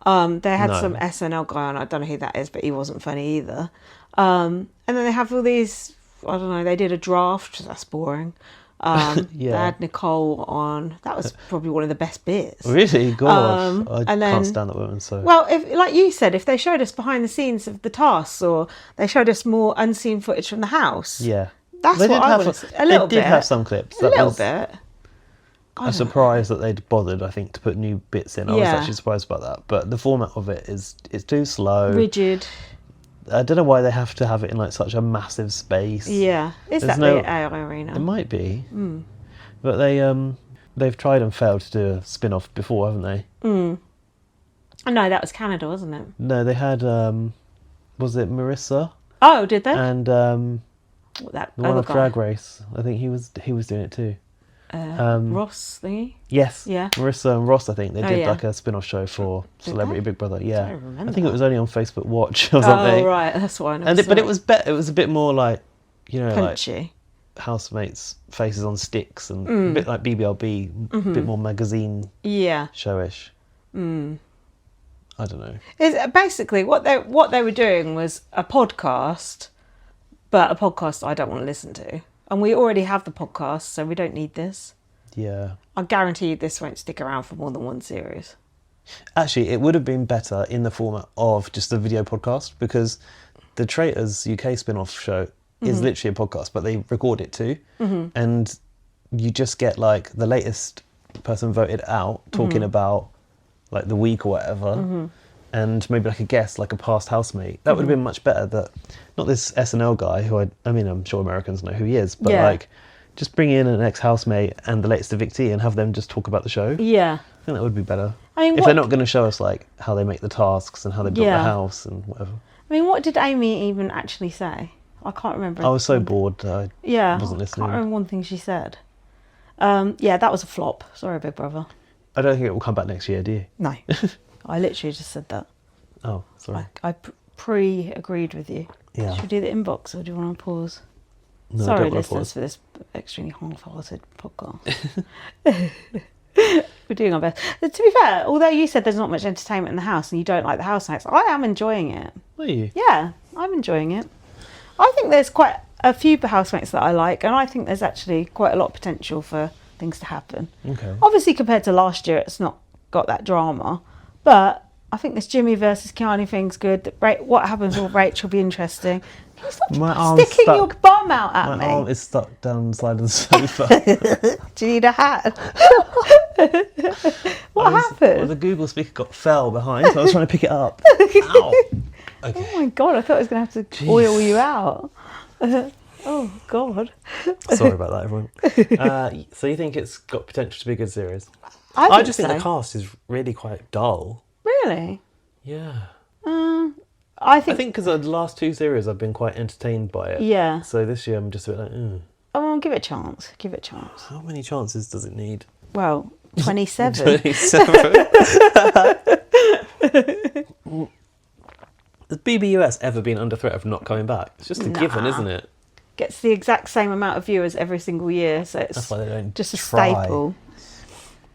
They had some SNL guy on. I don't know who that is, but he wasn't funny either. And then they have all these. I don't know. They did a draft. That's boring. They had Nicole on. That was probably one of the best bits. Really? Gosh. I and then, can't stand that woman. So well, if like you said, if they showed us behind the scenes of the tasks, or they showed us more unseen footage from the house, that's what I want to see. A little bit. They did have some clips. A little bit. I'm surprised that they'd bothered, I think, to put new bits in. I was actually surprised about that. But the format of it is too slow. Rigid. I don't know why they have to have it in like such a massive space. Yeah. Is There's that no- the AI arena? It might be. Mm. But they've tried and failed to do a spin-off before, haven't they? Mm. Oh, no, that was Canada, wasn't it? No, they had was it Marissa Oh, did they? and That the one other of guy. Drag Race. I think he was doing it too. Ross thingy? Yes. Yeah. Marissa and Ross, I think they Oh, did yeah. like a spin-off show for Did Celebrity they? Big Brother. Yeah. don't remember I think it that. was only on Facebook Watch or something. Oh, right. That's why I never And saw but it was it was a bit more like, you know, punchy. like housemates faces on sticks and a bit like BBLB, a bit more magazine Yeah. showish. I don't know. Basically, what they were doing was a podcast, but a podcast I don't want to listen to. And we already have the podcast, so we don't need this. Yeah. I guarantee you this won't stick around for more than one series. Actually, it would have been better in the format of just a video podcast, because the Traitors UK spin-off show is literally a podcast, but they record it too. And you just get like the latest person voted out talking about like the week or whatever, and maybe like a guest, like a past housemate. That would have been much better. That not this SNL guy who I mean, I'm sure Americans know who he is, but Yeah. like just bring in an ex-housemate and the latest evictee and have them just talk about the show. Yeah. I think that would be better. I mean, If they're not going to show us like how they make the tasks and how they build Yeah. the house and whatever. I mean, what did Amy even actually say? I can't remember. I was so bored. I Yeah, wasn't I listening. can't remember one thing she said. Yeah, that was a flop. Sorry, Big Brother. I don't think it will come back next year, do you? No, I literally just said that. Oh, sorry. I pre-agreed with you. Yeah. Should we do the inbox or do you want to pause? No, Sorry, don't wanna listeners, pause. for this extremely half-hearted podcast. We're doing our best. To be fair, although you said there's not much entertainment in the house and you don't like the housemates, I am enjoying it. Are you? Yeah, I'm enjoying it. I think there's quite a few housemates that I like, and I think there's actually quite a lot of potential for things to happen. Okay. Obviously, compared to last year, it's not got that drama, but I think this Jimmy versus Keanu thing's good. What happens with Rachel will be interesting. Can you stop My arm's sticking stuck. your bum out at My me? arm is stuck down the side of the sofa. Do you need a hat? What Well, happened? the Google speaker fell behind, so I was trying to pick it up. Ow. Okay. Oh my god, I thought I was going to have to oil you out. Oh god. Sorry about that, everyone. So you think it's got potential to be a good series? I just think the cast is really quite dull. Really? Yeah. I I think think because the last two series I've been quite entertained by it. yeah. So this year I'm just a bit like, Oh, give it a chance. Give it a chance. how many chances does it need? Well, 27. 27. Has BBUS ever been under threat of not coming back? It's just a given, isn't it? Gets the exact same amount of viewers every single year, so it's That's why they don't just a try. staple.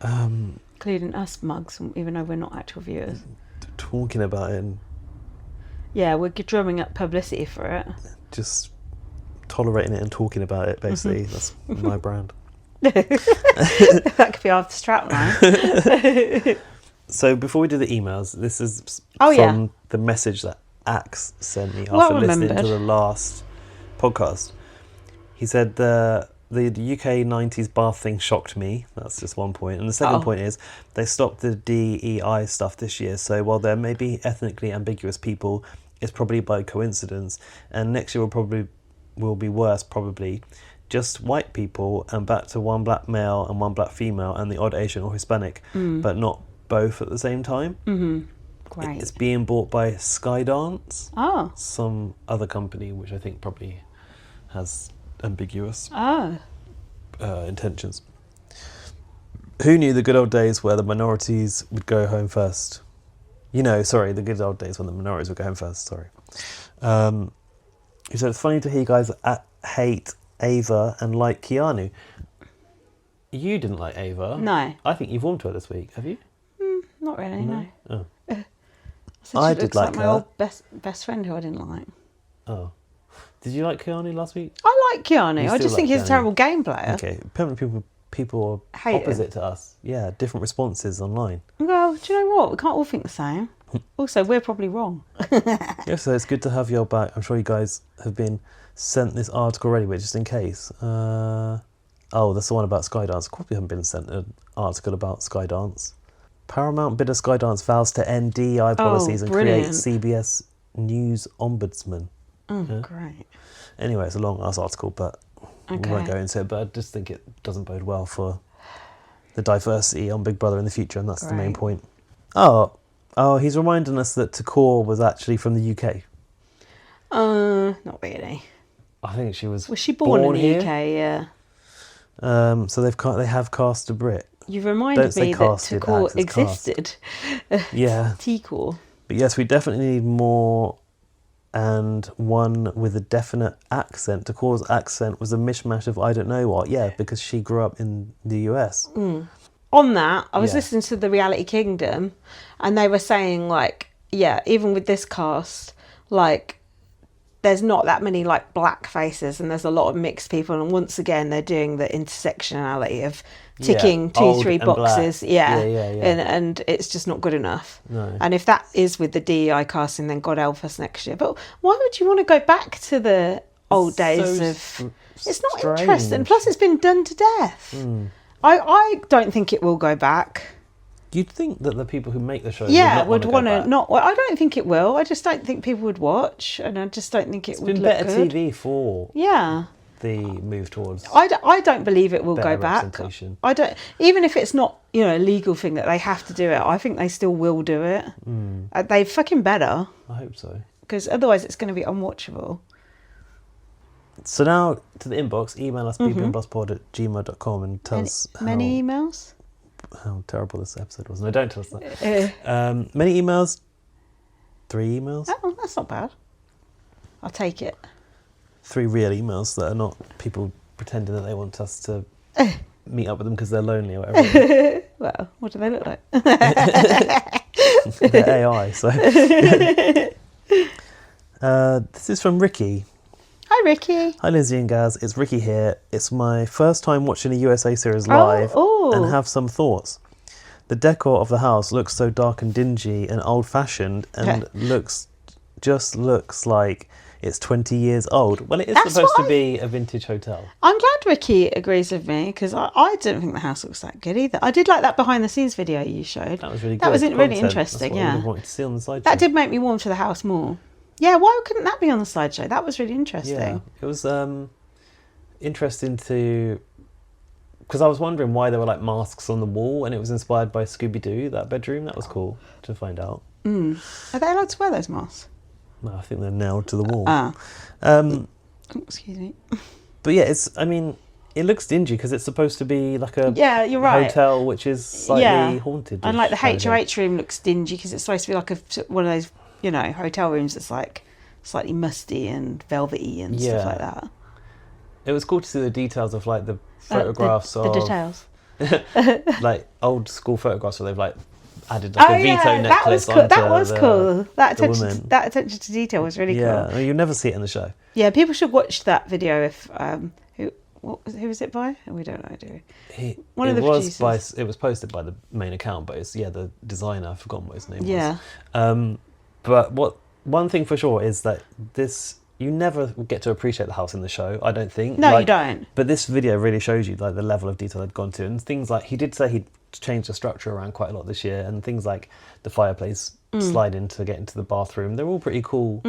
Including us mugs, even though we're not actual viewers. Talking about it and Yeah, we're drumming up publicity for it. just tolerating it and talking about it, basically. That's my brand. That could be our strap line. So before we do the emails, this is Oh, from yeah. the message that Axe sent me Well after listening to remembered. the last podcast. He said the UK 90s bath thing shocked me. That's just one point. And the second point is they stopped the DEI stuff this year. So while there may be ethnically ambiguous people, it's probably by coincidence. And next year will be worse, probably. Just white people and back to one black male and one black female and the odd Asian or Hispanic, but not both at the same time. Great. It's being bought by Skydance, Oh. some other company which I think probably has ambiguous Oh. intentions. Who knew the good old days where the minorities would go home first? The good old days when the minorities would go home first, sorry. He said, it's funny to hear you guys hate Ava and like Keanu. You didn't like Ava. No. I think you've warmed to her this week, have you? Not really, no. Oh. So I she did looks like my her. old best friend who I didn't like. Oh. Did you like Keanu last week? I like Keanu. You I still just think like he's a Keanu? terrible game player. Okay, apparently people are Hate opposite to us. Yeah, different responses online. Well, do you know what? We can't all think the same. Also, we're probably wrong. Yeah, so it's good to have your back. I'm sure you guys have been sent this article already, but just in case. That's the one about Skydance. Of course we haven't been sent an article about Skydance. Paramount bidder Skydance vows to end DEI policies and create brilliant. CBS news ombudsman. Oh, Yeah. great. Anyway, it's a long ass article, but we won't go into it. But I just think it doesn't bode well for the diversity on Big Brother in the future, and that's the main point. Oh, he's reminding us that Takor was actually from the UK. Not really. I think she was. Was she born in the here? UK? Yeah. So they have cast a Brit. You reminded me that Takor existed. Yeah. Takor. But yes, we definitely need more, and one with a definite accent. Takor's accent was a mishmash of I don't know what. Yeah, because she grew up in the US. On that, I was listening to the Reality Kingdom, and they were saying, like, yeah, even with this cast, like, there's not that many, like, black faces, and there's a lot of mixed people, and once again, they're doing the intersectionality of ticking 2-3 boxes. Yeah. And it's just not good enough. No. And if that is with the DEI casting, then God help us next year. But why would you want to go back to the old days of... It's not strange. interesting. Plus, it's been done to death. I don't think it will go back. You'd think that the people who make the show would want to not. Well, I don't think it will. I just don't think people would watch, and I just don't think it would look good. It's been better TV for the move towards. I don't believe it will go back. I don't. Even if it's not, a legal thing that they have to do it, I think they still will do it. They fucking better. I hope so. Because otherwise, it's going to be unwatchable. So now to the inbox, email us bbmpluspod@gmail.com and tell us many emails. How terrible this episode was. No, don't tell us that. Many emails. 3 emails. Oh, that's not bad. I'll take it. 3 real emails that are not people pretending that they want us to meet up with them because they're lonely or whatever. Well, what do they look like? They're AI, so. This is from Ricky. Hi, Ricky. Hi, Lizzie and Gaz. It's Ricky here. It's my first time watching a USA series live and have some thoughts. The decor of the house looks so dark and dingy and old-fashioned and looks like it's 20 years old. Well, it is supposed to be a vintage hotel. I'm glad Ricky agrees with me because I don't think the house looks that good either. I did like that behind-the-scenes video you showed. That was really good. That was really interesting, That's what I wanted to see on the slideshow. That did make me warm to the house more. Yeah, why couldn't that be on the slideshow? That was really interesting. Yeah, it was interesting to... Because I was wondering why there were like masks on the wall and it was inspired by Scooby-Doo, that bedroom. That was cool to find out. Are they allowed to wear those masks? No, I think they're nailed to the wall. Excuse me. But yeah, it looks dingy because it's supposed to be like a you're right. hotel which is slightly haunted. And like the HOH room looks dingy because it's supposed to be like one of those... hotel rooms that's like slightly musty and velvety and stuff like that. It was cool to see the details of like the photographs the details. like old school photographs where they've like added like a veto necklace onto that was cool. That woman. attention to detail was really cool. Yeah, you'll never see it in the show. Yeah, people should watch that video if who was it by? We don't know, do we? One of the producers. It was posted by the main account, but it's the designer. I've forgotten what his name was. Yeah. But one thing for sure is that you never get to appreciate the house in the show, I don't think. No, you don't. But this video really shows you like the level of detail they'd gone to, and things like he did say he'd changed the structure around quite a lot this year, and things like the fireplace slide in to get into the bathroom. They're all pretty cool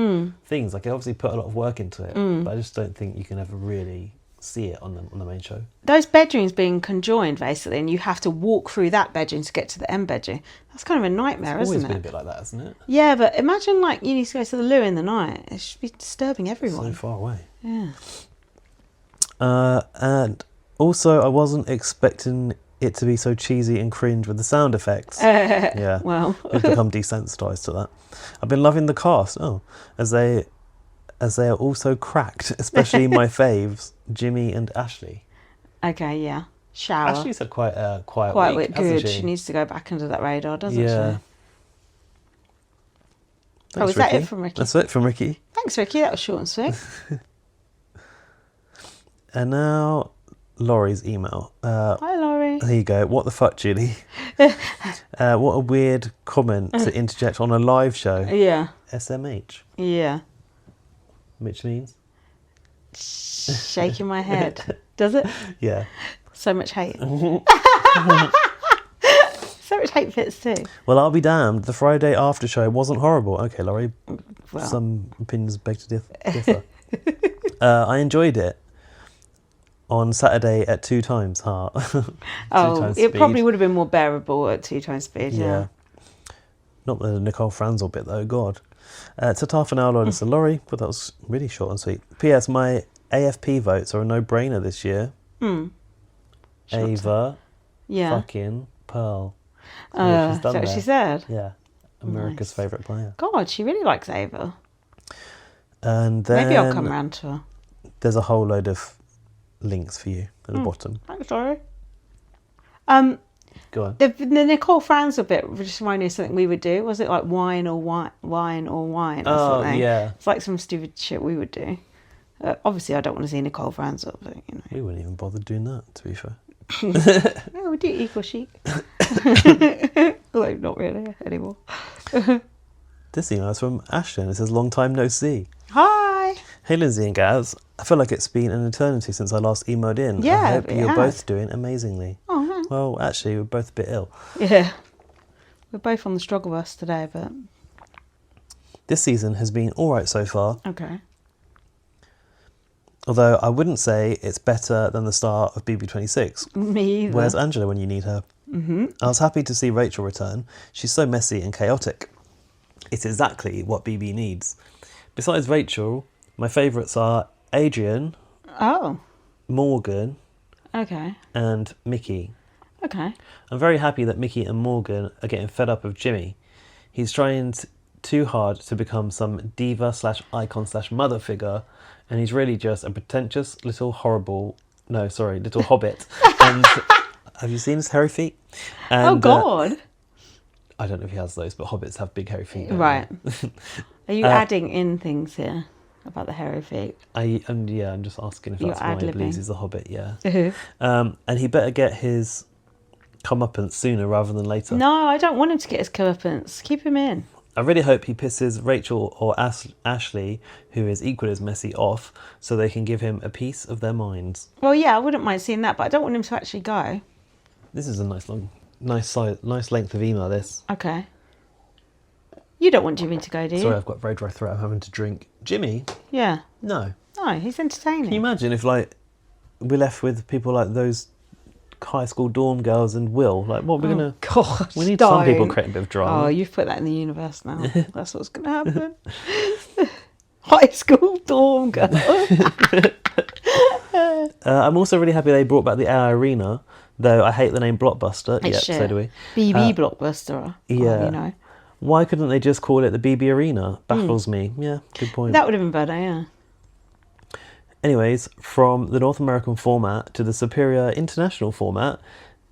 things. Like they obviously put a lot of work into it, but I just don't think you can ever really see it on the main show. Those bedrooms being conjoined basically, and you have to walk through that bedroom to get to the end bedroom. That's kind of a nightmare, isn't it? It's always been a bit like that, hasn't it? Yeah, but imagine like you need to go to the loo in the night. It should be disturbing everyone. So far away. Yeah. And also, I wasn't expecting it to be so cheesy and cringe with the sound effects. Yeah. Well, we've become desensitized to that. I've been loving the cast. As they are also cracked, especially my faves, Jimmy and Ashley. Okay, yeah. Shower. Ashley's had quite a quiet week, good. hasn't she? She needs to go back under that radar, doesn't she? Thanks, is that it from Ricky? That's it from Ricky. Thanks, Ricky. That was short and sweet. And now Laurie's email. Hi, Laurie. There you go. What the fuck, Julie? What a weird comment to interject on a live show. Yeah. SMH. Yeah. Which means? Shaking my head. Does it? Yeah. So much hate. So much hate fits too. Well, I'll be damned. The Friday after show wasn't horrible. Okay, Laurie. Well. Some opinions beg to differ. I enjoyed it on Saturday at 2 times heart. It probably would have been more bearable at 2 times speed. Yeah. Not the Nicole Franzel bit though. God. It took half an hour longer than Laurie, but that was really short and sweet. P.S. My AFP votes are a no-brainer this year. Ava. Fucking Pearl. Is that what she said? Yeah. America's favourite player. God, she really likes Ava. And then maybe I'll come round to her. There's a whole load of links for you at the bottom. Thanks, sorry. Go on. The Nicole Franzel bit just reminded me of something we would do. Was it like wine or wine or something? Yeah. It's like some stupid shit we would do. Obviously, I don't want to see Nicole Franzel, but you know. We wouldn't even bother doing that, to be fair. No, we do equal chic. Although not really anymore. This email is from Ashton. It says, long time no see. Hi. Hey, Lindsay and Gaz. I feel like it's been an eternity since I last emailed in. Yeah, I hope you're has. both doing amazingly. Oh, no. Well, actually, we're both a bit ill. Yeah. We're both on the struggle bus today, but... This season has been all right so far. Okay. Although I wouldn't say it's better than the start of BB26. Me either. Where's Angela when you need her? Mm-hmm. I was happy to see Rachel return. She's so messy and chaotic. It's exactly what BB needs. Besides Rachel, my favourites are Adrian, Morgan, and Mickey. Okay. I'm very happy that Mickey and Morgan are getting fed up of Jimmy. He's trying too hard to become some diva/icon/mother figure, and he's really just a pretentious little hobbit. And have you seen his hairy feet? And, oh God! I don't know if he has those, but hobbits have big hairy feet. Right. Are you adding in things here about the hairy feet? I'm just asking if that's why he believes he's a hobbit. Yeah. And he better get his comeuppance sooner rather than later. No, I don't want him to get his comeuppance. Keep him in. I really hope he pisses Rachel or Ashley, who is equally as messy, off, so they can give him a piece of their minds. Well, yeah, I wouldn't mind seeing that, but I don't want him to actually go. This is a nice length of email, this. Okay. You don't want Jimmy to go, do you? Sorry, I've got very dry throat. I'm having to drink. Jimmy? Yeah. No. No, he's entertaining. Can you imagine if, like, we're left with people like those high school dorm girls and Will? Like, what we're going to... God, we need some people creating a bit of drama. Oh, you've put that in the universe now. That's what's going to happen. High school dorm girl. I'm also really happy they brought back the AI Arena, though I hate the name Blockbuster. It's shit. So do we. BB Blockbuster. Yeah. You know. Why couldn't they just call it the BB Arena? Baffles me. Yeah, good point. That would have been better, yeah. Anyways, from the North American format to the superior international format,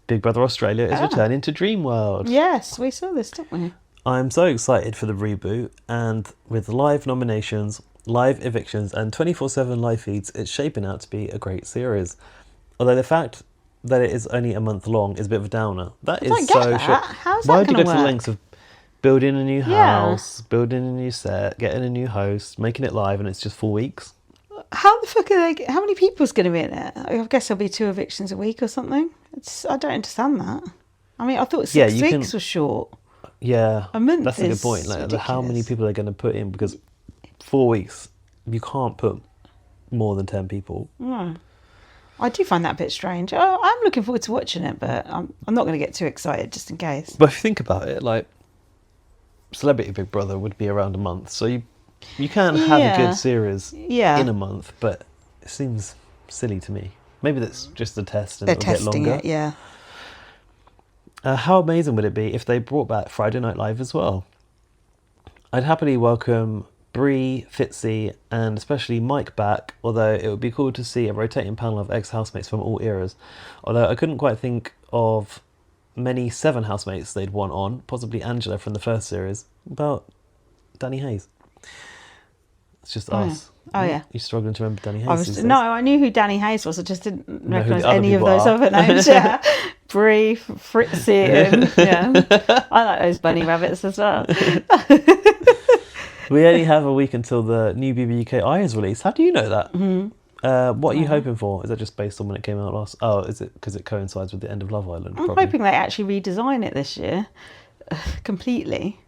Big Brother Australia is returning to Dreamworld. Yes, we saw this, didn't we? I'm so excited for the reboot, and with live nominations, live evictions, and 24/7 live feeds, it's shaping out to be a great series. Although the fact that it is only a month long is a bit of a downer. That is so short. How's Why that would you going go to to the work? lengths of building a new house, building a new set, getting a new host, making it live, and it's just 4 weeks? How the fuck are they? How many people's going to be in it? I guess there'll be 2 evictions a week or something. I don't understand that. I mean, I thought 6 weeks was short. Yeah, a month. That's a good point. Like, how many people are going to put in? Because 4 weeks, you can't put more than 10 people. No. I do find that a bit strange. Oh, I'm looking forward to watching it, but I'm not going to get too excited just in case. But if you think about it, like Celebrity Big Brother would be around a month, so you can have a good series in a month, but it seems silly to me. Maybe that's just a test and it'll get longer. It, yeah. How amazing would it be if they brought back Friday Night Live as well? I'd happily welcome Bree, Fitzy, and especially Mike back, although it would be cool to see a rotating panel of ex-housemates from all eras. Although I couldn't quite think of many 7 housemates they'd want on, possibly Angela from the first series. About Danny Hayes. It's just us. Yeah. Oh, yeah. You're struggling to remember Danny Hayes? I knew who Danny Hayes was. I just didn't recognise who the any of other those people other names. Yeah. Bree, Fritzy, and I like those bunny rabbits as well. We only have a week until the new BB UK is released. How do you know that? Mm-hmm. What are you hoping for? Is that just based on when it came out last? Oh, is it because it coincides with the end of Love Island? I'm probably. hoping they actually redesign it this year completely.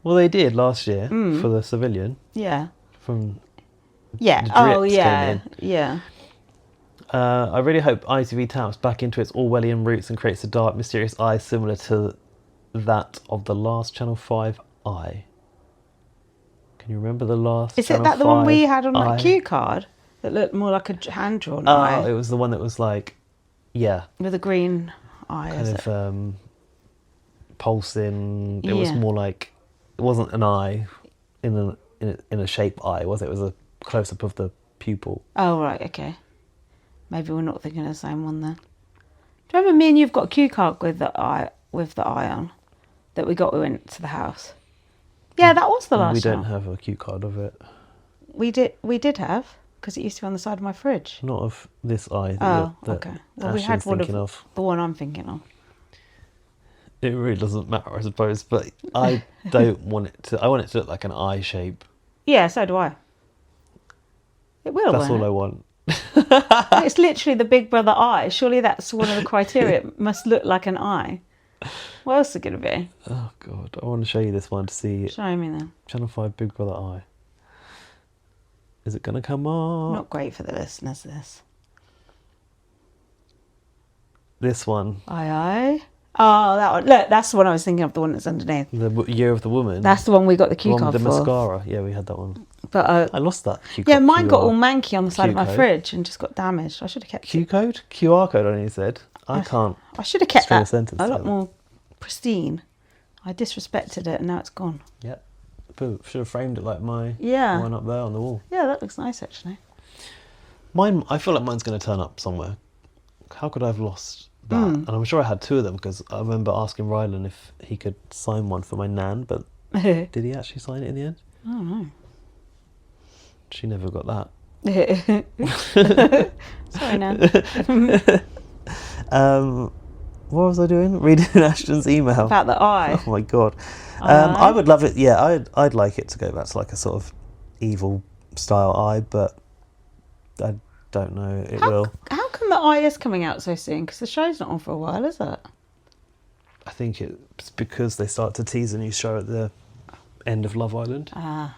Well, they did last year for the Civilian. Yeah. From Yeah. the Oh, drips yeah. came in. Yeah. I really hope ITV taps back into its Orwellian roots and creates a dark, mysterious eye similar to that of the last Channel 5 eye. Can you remember the last Is Channel it that the one we 5 had on eye? that cue card that looked more like a hand-drawn Oh, eye? it was the one that was like, yeah. With a green eye, Kind of pulsing. It was Yeah. more like, it wasn't an eye in a shape eye, was it? It was a close-up of the pupil. Oh, right, okay. Maybe we're not thinking of the same one then. Do you remember me and you've got a cue card with the eye on that we got when we went to the house? Yeah, that was the last We don't one. have a cue card of it. We did have, because it used to be on the side of my fridge. Not of this eye Oh, that okay. Well, we Ashton's had one thinking of the one I'm thinking of. It really doesn't matter, I suppose, but I don't want it to... I want it to look like an eye shape. Yeah, so do I. It will, That's won't all it? I want. It's literally the Big Brother eye. Surely that's one of the criteria. It must look like an eye. What else is it going to be? Oh, God. I want to show you this one to see Show me then. Channel 5 Big Brother eye. Is it going to come on? Not great for the listeners, this. This one. Aye. Oh, that one. Look, that's the one I was thinking of, the one that's underneath. The Year of the Woman. That's the one we got the cue one card with the for. mascara. Yeah, we had that one. But I lost that cue yeah, code. mine got QR. all manky on the side of my code. fridge and just got damaged. I should have kept Q it. code? QR code, I only said. I can't. I should have kept string a that sentence a lot together. more pristine. I disrespected it and now it's gone. Yep. Should have framed it like my Yeah. one up there on the wall. Yeah, that looks nice actually. Mine, I feel like mine's going to turn up somewhere. How could I have lost that? And I'm sure I had two of them because I remember asking Rylan if he could sign one for my nan, but did he actually sign it in the end? I don't know. She never got that. Sorry, Nan. What was I doing? Reading Ashton's email. About the eye. Oh my God. Eye. I would love it. Yeah, I'd like it to go back to like a sort of evil style eye, but I don't know. It will. How come the eye is coming out so soon? Because the show's not on for a while, is it? I think it's because they start to tease a new show at the end of Love Island. Ah.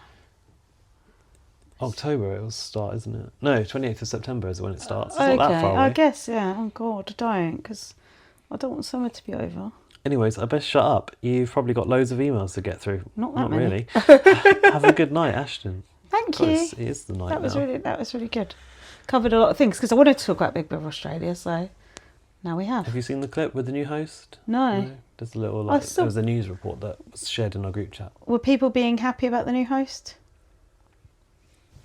October it will start, isn't it? No, 28th of September is when it starts. It's not that far away. I guess, yeah. Oh, God, don't. Because I don't want summer to be over. Anyways, I best shut up. You've probably got loads of emails to get through. Not that many. Really. Have a good night, Ashton. Thank God, you. it is the night That was now. really good. Covered a lot of things because I wanted to talk about Big Brother Australia, so now we have. Have you seen the clip with the new host? No. There's a little I like saw- there was a news report that was shared in our group chat. Were people being happy about the new host?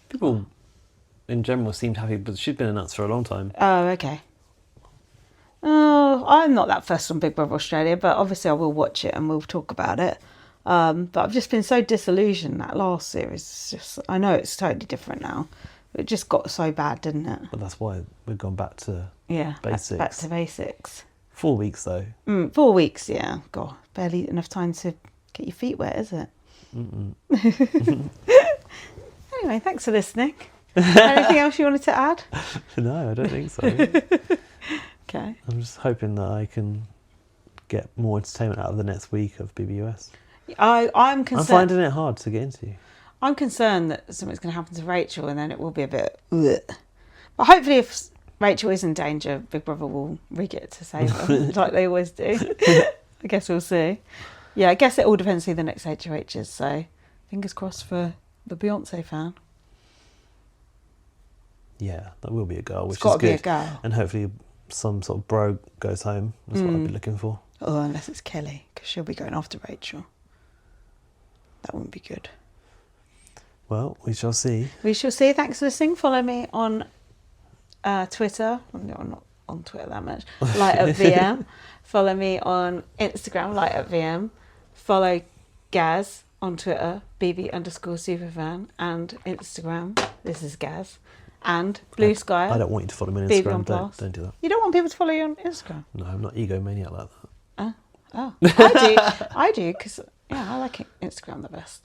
People in general seemed happy, but she'd been announced for a long time. Oh, okay. Oh, I'm not that fussed on Big Brother Australia, but obviously I will watch it and we'll talk about it. But I've just been so disillusioned that last series. Is just, I know it's totally different now. It just got so bad, didn't it? But that's why we've gone back to Yeah, basics. back to basics. 4 weeks though. 4 weeks, yeah. God, barely enough time to get your feet wet, is it? Anyway, thanks for listening. Anything else you wanted to add? No, I don't think so. Okay. I'm just hoping that I can get more entertainment out of the next week of BBUS. I'm I'm concerned. finding it hard to get into. I'm concerned that something's going to happen to Rachel, and then it will be a bit. Ugh. But hopefully, if Rachel is in danger, Big Brother will rig it to save her, like they always do. I guess we'll see. Yeah, I guess it all depends who the next HOH is. So, fingers crossed for the Beyonce fan. Yeah, that will be a girl, which It's got is to be good. a girl. And hopefully some sort of bro goes home. That's what I'd be looking for. Oh, unless it's Kelly, because she'll be going after Rachel. That wouldn't be good. Well, we shall see. We shall see. Thanks for listening. Follow me on Twitter. No, I'm not on Twitter that much. Light Up VM. Follow me on Instagram, Light Up VM. Follow Gaz on Twitter, BB_superfan, and Instagram. This is Gaz. And Blue Sky. I don't want you to follow me on BB Instagram. on Plus. Don't do that. You don't want people to follow you on Instagram? No, I'm not egomaniac like that. Oh, I do, because I like Instagram the best.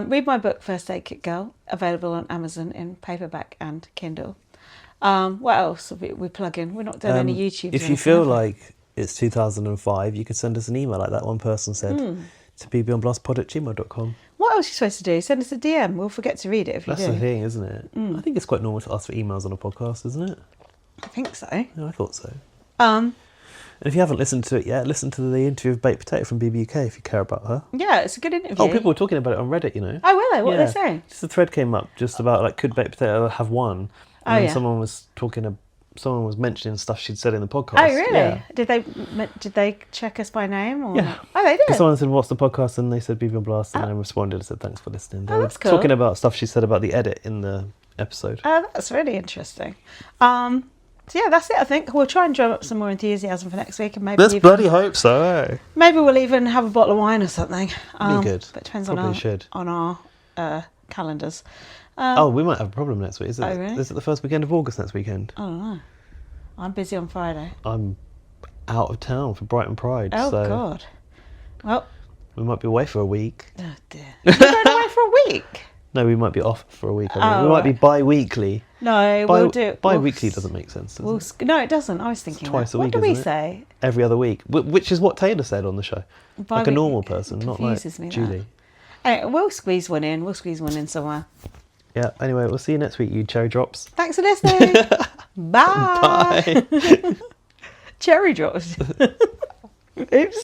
Read my book, First Aid Kit Girl, available on Amazon in paperback and Kindle. What else are we plugging? We're not doing any YouTubes. If you feel like it's 2005, you could send us an email like that one person said to bbonblastpod@gmail.com. What else are you supposed to do? Send us a DM. We'll forget to read it if you do. That's the thing, isn't it? I think it's quite normal to ask for emails on a podcast, isn't it? I think so. Yeah, I thought so. Um, And if you haven't listened to it yet, listen to the interview of Baked Potato from BBUK if you care about her. yeah, it's a good interview. Oh, people were talking about it on Reddit, you know. Oh, will they? What Yeah. are they saying? Just a thread came up just about like could Baked Potato have won? Oh, And then yeah. someone was mentioning stuff she'd said in the podcast. Oh, really? Yeah. Did they check us by name? Or? Yeah. Oh, they did. Because someone said, "What's the podcast?" and they said "BB on Blast," and I responded and said, "Thanks for listening." They Oh, were that's cool. talking about stuff she said about the edit in the episode. Oh, that's really interesting. So yeah, that's it. I think we'll try and drum up some more enthusiasm for next week, and maybe Let's even, bloody hope so. Eh? maybe we'll even have a bottle of wine or something. Be good. But it depends Probably should. on our calendars. Oh, we might have a problem next week. Is it? Oh, really? Is it the first weekend of August next weekend? I don't know. I'm busy on Friday. I'm out of town for Brighton Pride. Oh so God. Well, we might be away for a week. oh dear. You're going away for a week? No, we might be off for a week. I mean. Oh, We might be right. bi-weekly. No, we'll do it. Bi-weekly doesn't make sense, does it? No, it doesn't. I was thinking twice that. a week, What do we isn't it? say? Every other week, which is what Taylor said on the show. Like a Bi-week- normal person, not like confuses me, that. Julie. Anyway, we'll squeeze one in. We'll squeeze one in somewhere. Yeah, anyway, we'll see you next week, you cherry drops. Thanks for listening. Bye. Bye. Cherry drops. Oops.